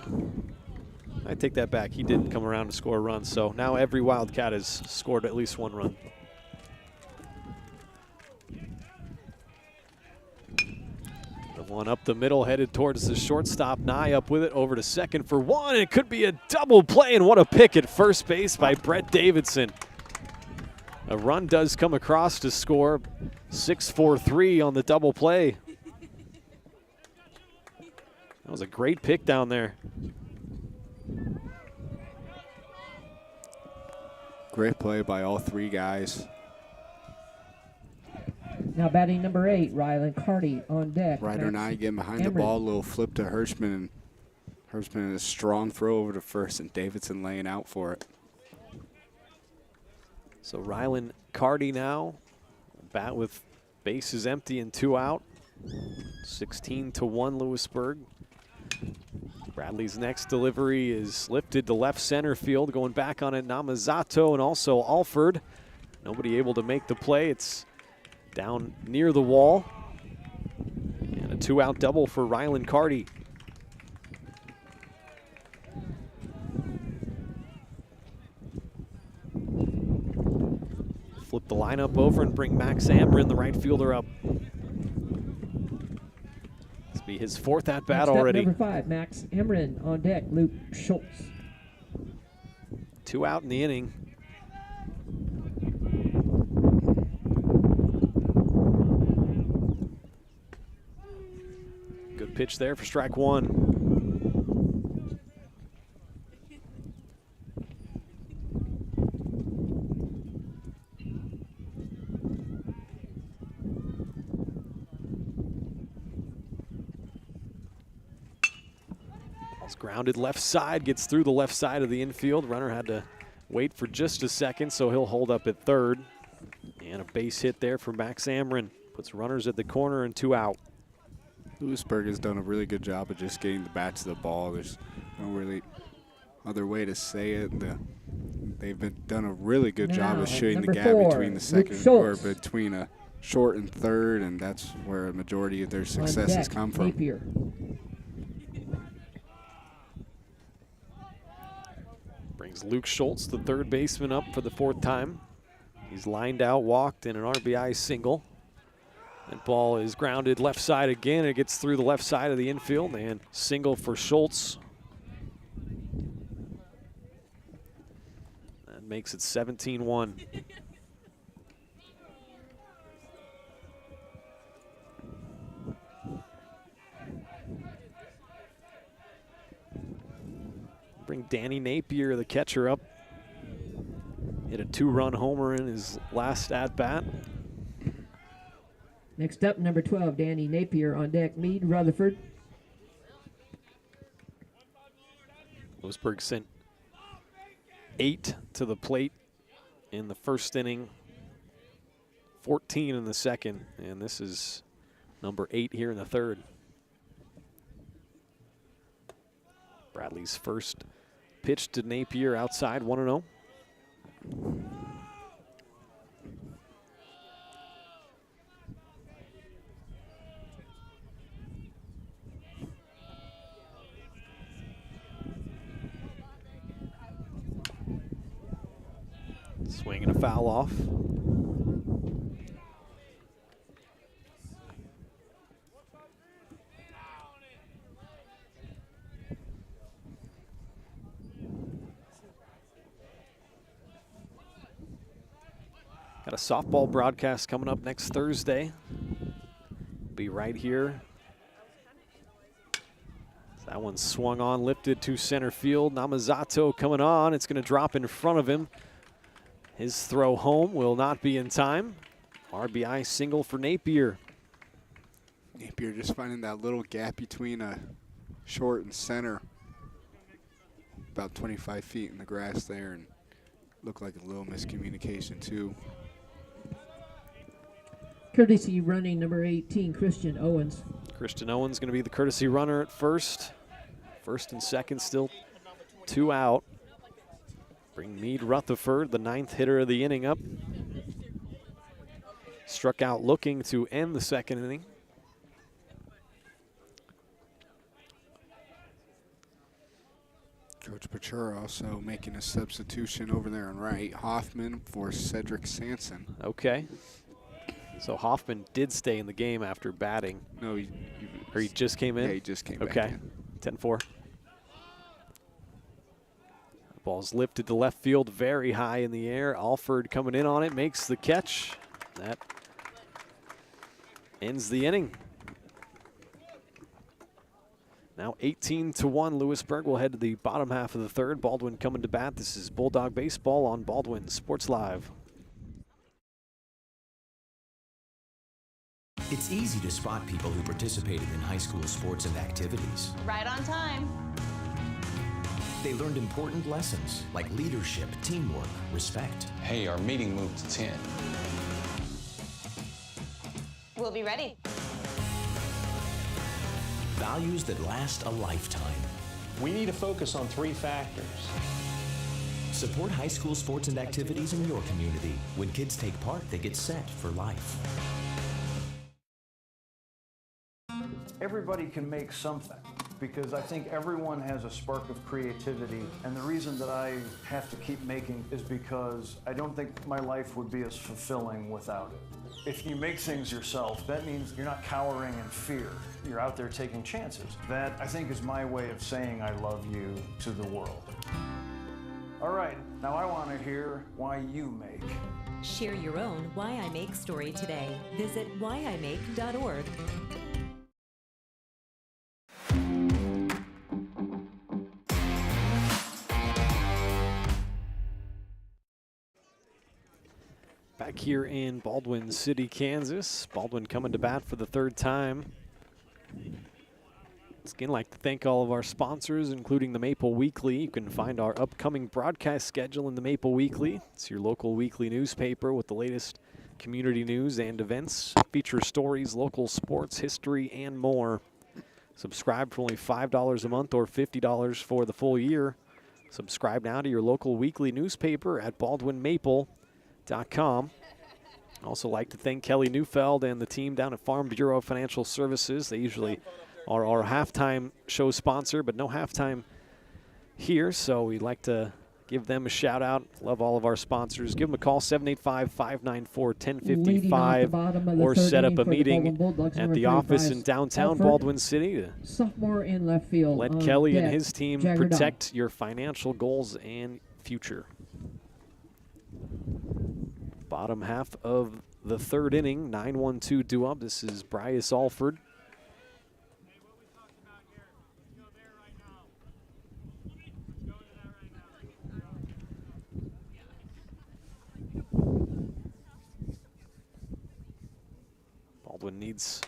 I take that back. He did come around to score a run, so now every Wildcat has scored at least one run. The one up the middle headed towards the shortstop. Nye up with it over to second for one. It could be a double play, and what a pick at first base by Brett Davidson. A run does come across to score. 6-4-3 on the double play. That was a great pick down there. Great play by all three guys. Now batting number 8, Rylan Carty on deck. Ryder and I getting behind the ball, a little flip to Hirschman, and Hirschman a strong throw over to first, and Davidson laying out for it. So Rylan Carty now, bat with bases empty and 2 out. 16-1 Louisburg. Bradley's next delivery is lifted to left center field. Going back on it, Namazato and also Alford. Nobody able to make the play. It's down near the wall. And a 2-out double for Rylan Carty. Flip the lineup over and bring Max Amrin, the right fielder, up. This will be his 4th at-bat already. Number 5, Max Amrin on deck. Luke Schultz. 2 out in the inning. Good pitch there for strike 1. Grounded left side, gets through the left side of the infield. Runner had to wait for just a second, so he'll hold up at third. And a base hit there for Max Amrin. Puts runners at the corner and 2 out. Louisburg has done a really good job of just getting the bat to the ball. There's no really other way to say it. They've done a really good job of shooting the gap between the second or between a short and third, and that's where a majority of their success has come from. Napier. Brings Luke Schultz, the third baseman, up for the 4th time. He's lined out, walked, and an RBI single. That ball is grounded left side again. It gets through the left side of the infield, and single for Schultz. That makes it 17-1. Bring Danny Napier, the catcher, up. Hit a 2-run homer in his last at-bat. Next up, number 12, Danny Napier on deck. Meade Rutherford. Louisburg sent 8 to the plate in the first inning, 14 in the second, and this is number 8 here in the third. Bradley's first pitch to Napier outside, 1-0. Swing and a foul off. Got a softball broadcast coming up next Thursday. Be right here. That one swung on, lifted to center field. Namazato coming on. It's going to drop in front of him. His throw home will not be in time. RBI single for Napier. Napier just finding that little gap between a short and center, about 25 feet in the grass there, and looked like a little miscommunication too. Courtesy running number 18, Christian Owens. Christian Owens going to be the courtesy runner at first. First and second still 2 out. Bring Meade Rutherford, the 9th hitter of the inning, up. Struck out looking to end the second inning. Coach Pachura also making a substitution over there on right. Hoffman for Cedric Sanson. Okay. So Hoffman did stay in the game after batting. No, he just came in? Yeah, he just came back Okay, in. 10-4. Ball's lifted to left field very high in the air. Alford coming in on it, makes the catch. That ends the inning. Now 18-1, Louisburg will head to the bottom half of the third. Baldwin coming to bat. This is Bulldog Baseball on Baldwin Sports Live. It's easy to spot people who participated in high school sports and activities. Right on time. They learned important lessons like leadership, teamwork, respect. Hey, our meeting moved to 10. We'll be ready. Values that last a lifetime. We need to focus on 3 factors. Support high school sports and activities in your community. When kids take part, they get set for life. Everybody can make something, because I think everyone has a spark of creativity, and the reason that I have to keep making is because I don't think my life would be as fulfilling without it. If you make things yourself, that means you're not cowering in fear. You're out there taking chances. That, I think, is my way of saying I love you to the world. All right, now I want to hear why you make. Share your own Why I Make story today. Visit whyimake.org. Back here in Baldwin City, Kansas. Baldwin coming to bat for the 3rd time. Once again, I'd like to thank all of our sponsors, including the Maple Weekly. You can find our upcoming broadcast schedule in the Maple Weekly. It's your local weekly newspaper with the latest community news and events, feature stories, local sports, history, and more. Subscribe for only $5 a month or $50 for the full year. Subscribe now to your local weekly newspaper at baldwinmaple.com. Also like to thank Kelly Neufeld and the team down at Farm Bureau Financial Services. They usually are our halftime show sponsor, but no halftime here, so we'd like to give them a shout out. Love all of our sponsors. Give them a call, 785-594-1055, or set up a meeting at the office in downtown Baldwin City to sophomore in left field. Let Kelly and his team protect your financial goals and future. Bottom half of the 3rd inning, 9-1-2 due up. This is Bryce Alford. Baldwin needs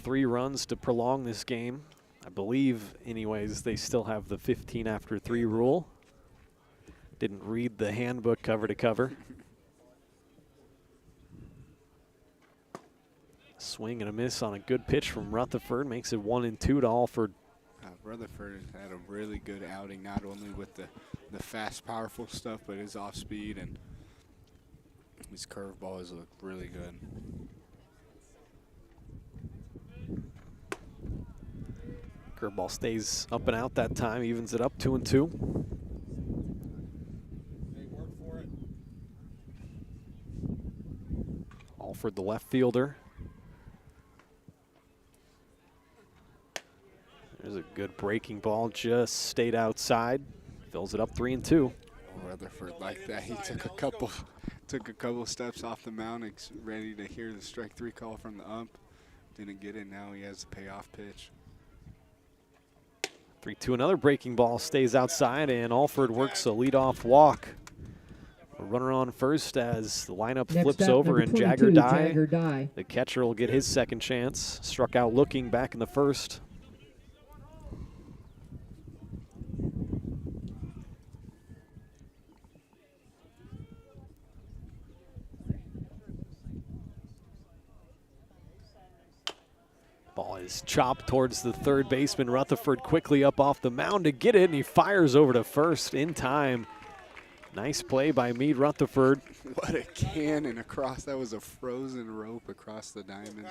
3 runs to prolong this game. I believe, anyways, they still have the 15 after 3 rule. Didn't read the handbook cover to cover. Swing and a miss on a good pitch from Rutherford makes it 1-2 to Alford. Rutherford has had a really good outing, not only with the fast, powerful stuff, but his off speed and his curveball has looked really good. Curveball stays up and out that time, evens it up 2-2. Alford, the left fielder. There's a good breaking ball, just stayed outside. Fills it up 3-2. Rutherford like that. He took a couple steps off the mound, ready to hear the strike 3 call from the ump. Didn't get it. Now he has the payoff pitch. 3-2. Another breaking ball stays outside, and Alford works a leadoff walk. A runner on first as the lineup flips over, and Jagger Dye, the catcher, will get his second chance. Struck out looking back in the first. Ball is chopped towards the third baseman. Rutherford quickly up off the mound to get it, and he fires over to first in time. Nice play by Meade Rutherford. What a cannon across. That was a frozen rope across the diamond.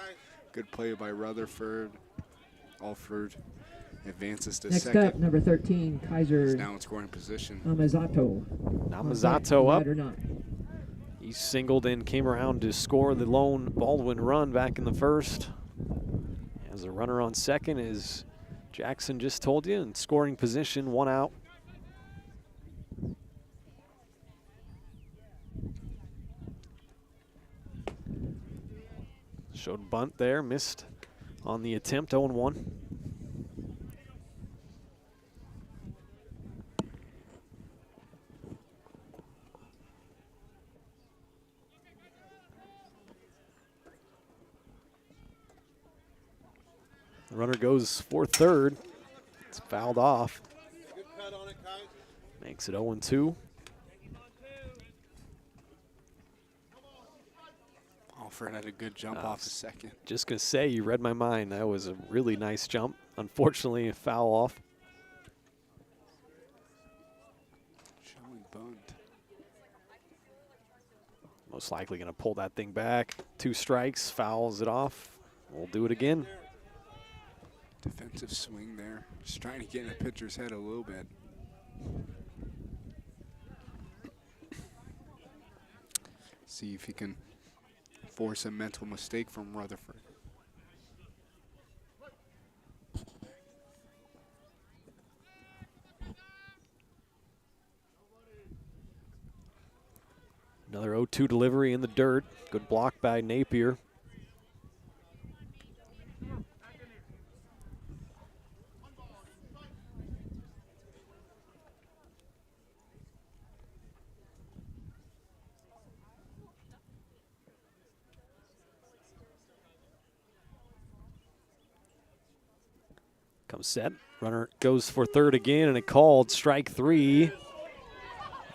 Good play by Rutherford. Alford advances to Next second. up, number 13, Kaiser. He's now in scoring position. Namazato up. Right or not. He singled and came around to score the lone Baldwin run back in the first. As a runner on second, as Jackson just told you, in scoring position, 1 out. Showed bunt there, missed on the attempt, 0-1. The runner goes for third. It's fouled off. Makes it 0-2. Alford had a good jump off the second. Just going to say, you read my mind. That was a really nice jump. Unfortunately, a foul off. Showing bunt. Most likely going to pull that thing back. 2 strikes, fouls it off. We'll do it again. Defensive swing there. Just trying to get in the pitcher's head a little bit. See if he can force a mental mistake from Rutherford. Another 0-2 delivery in the dirt. Good block by Napier. Comes set. Runner goes for third again, and it called strike 3.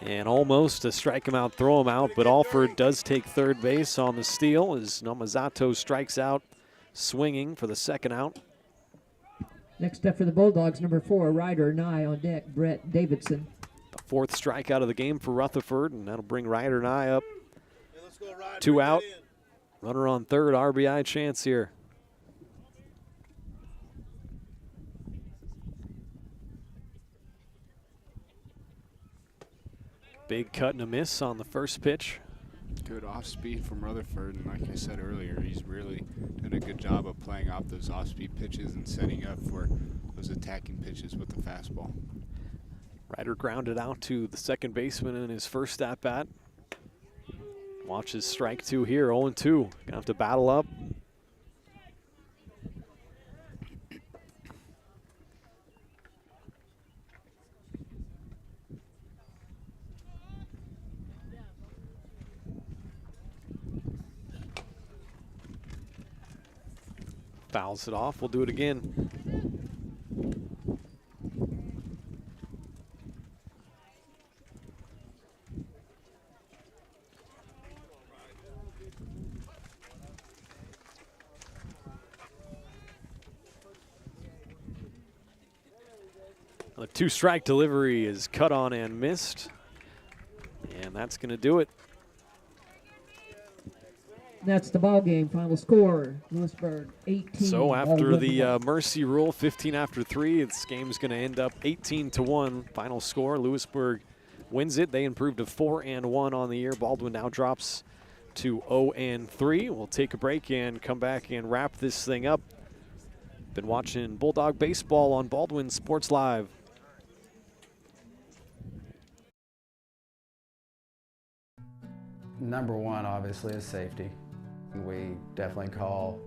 And almost to strike him out, throw him out, but Alford does take third base on the steal as Namazato strikes out, swinging for the second out. Next up for the Bulldogs, number 4, Ryder Nye on deck, Brett Davidson. The 4th strikeout of the game for Rutherford, and that'll bring Ryder Nye up. 2 out. Runner on third, RBI chance here. Big cut and a miss on the first pitch. Good off speed from Rutherford, and like I said earlier, he's really done a good job of playing off those off speed pitches and setting up for those attacking pitches with the fastball. Ryder grounded out to the second baseman in his first at bat. Watches strike 2 here, 0-2. Gonna have to battle up. Fouls it off. We'll do it again. A 2-strike delivery is cut on and missed. And that's going to do it. That's the ball game. Final score: Louisburg 18. So after Baldwin the 1. mercy rule, 15 after 3, this game's going to end up 18-1. Final score: Louisburg wins it. They improved to 4-1 on the year. Baldwin now drops to 0-3. We'll take a break and come back and wrap this thing up. Been watching Bulldog baseball on Baldwin Sports Live. Number one, obviously, is safety. We definitely call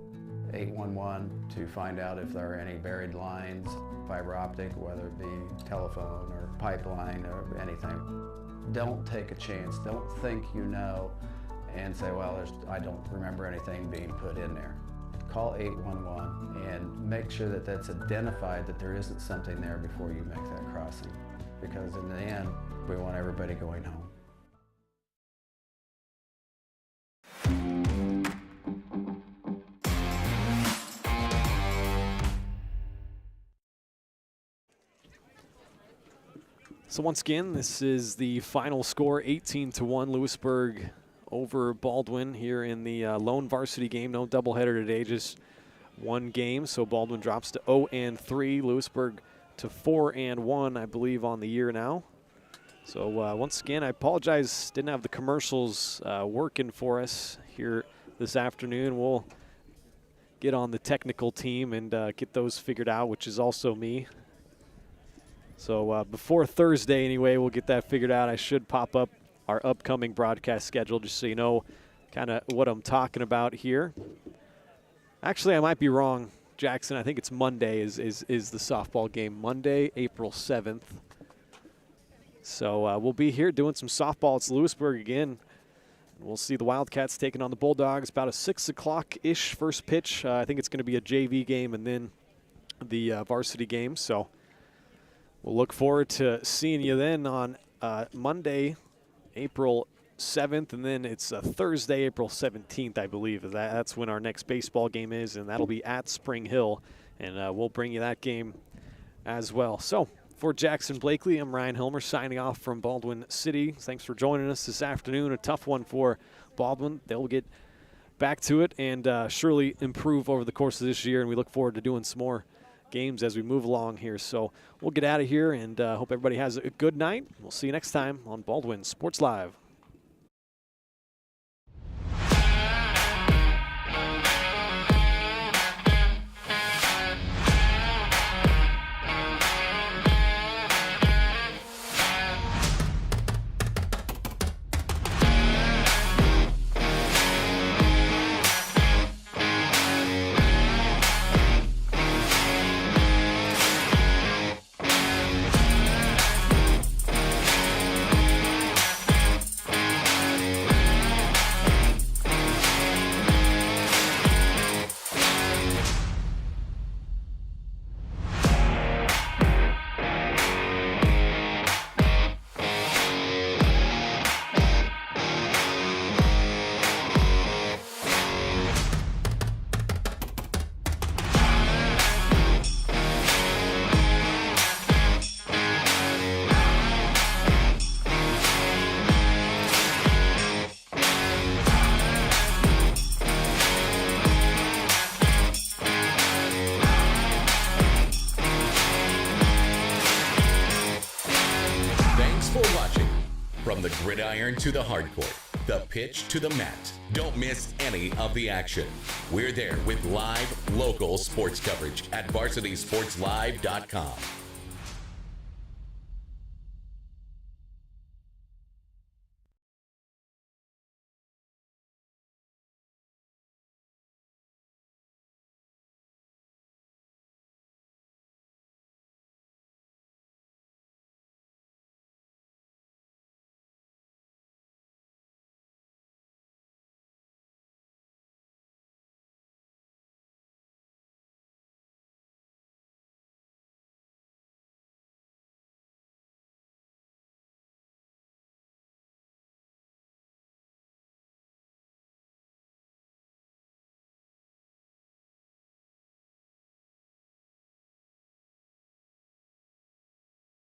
811 to find out if there are any buried lines, fiber optic, whether it be telephone or pipeline or anything. Don't take a chance. Don't think you know and say, well, I don't remember anything being put in there. Call 811 and make sure that that's identified, that there isn't something there before you make that crossing. Because in the end, we want everybody going home. So once again, this is the final score, 18-1, Louisburg over Baldwin here in the lone varsity game. No doubleheader today, just one game. So Baldwin drops to 0-3, Louisburg to 4-1, I believe, on the year now. So once again, I apologize, didn't have the commercials working for us here this afternoon. We'll get on the technical team and get those figured out, which is also me. So before Thursday anyway, we'll get that figured out. I should pop up our upcoming broadcast schedule just so you know kind of what I'm talking about here. Actually, I might be wrong, Jackson. I think it's Monday is the softball game. Monday, April 7th. So we'll be here doing some softball. It's Louisburg again. We'll see the Wildcats taking on the Bulldogs. About a 6 o'clock-ish first pitch. I think it's going to be a JV game and then the varsity game. So we'll look forward to seeing you then on Monday, April 7th, and then it's Thursday, April 17th, I believe. That's when our next baseball game is, and that'll be at Spring Hill, and we'll bring you that game as well. So for Jackson Blakely, I'm Ryan Hilmer signing off from Baldwin City. Thanks for joining us this afternoon. A tough one for Baldwin. They'll get back to it and surely improve over the course of this year, and we look forward to doing some more games as we move along here. So we'll get out of here and hope everybody has a good night. We'll see you next time on Baldwin Sports Live. From the gridiron to the hardcourt, the pitch to the mat. Don't miss any of the action. We're there with live, local sports coverage at varsitysportslive.com.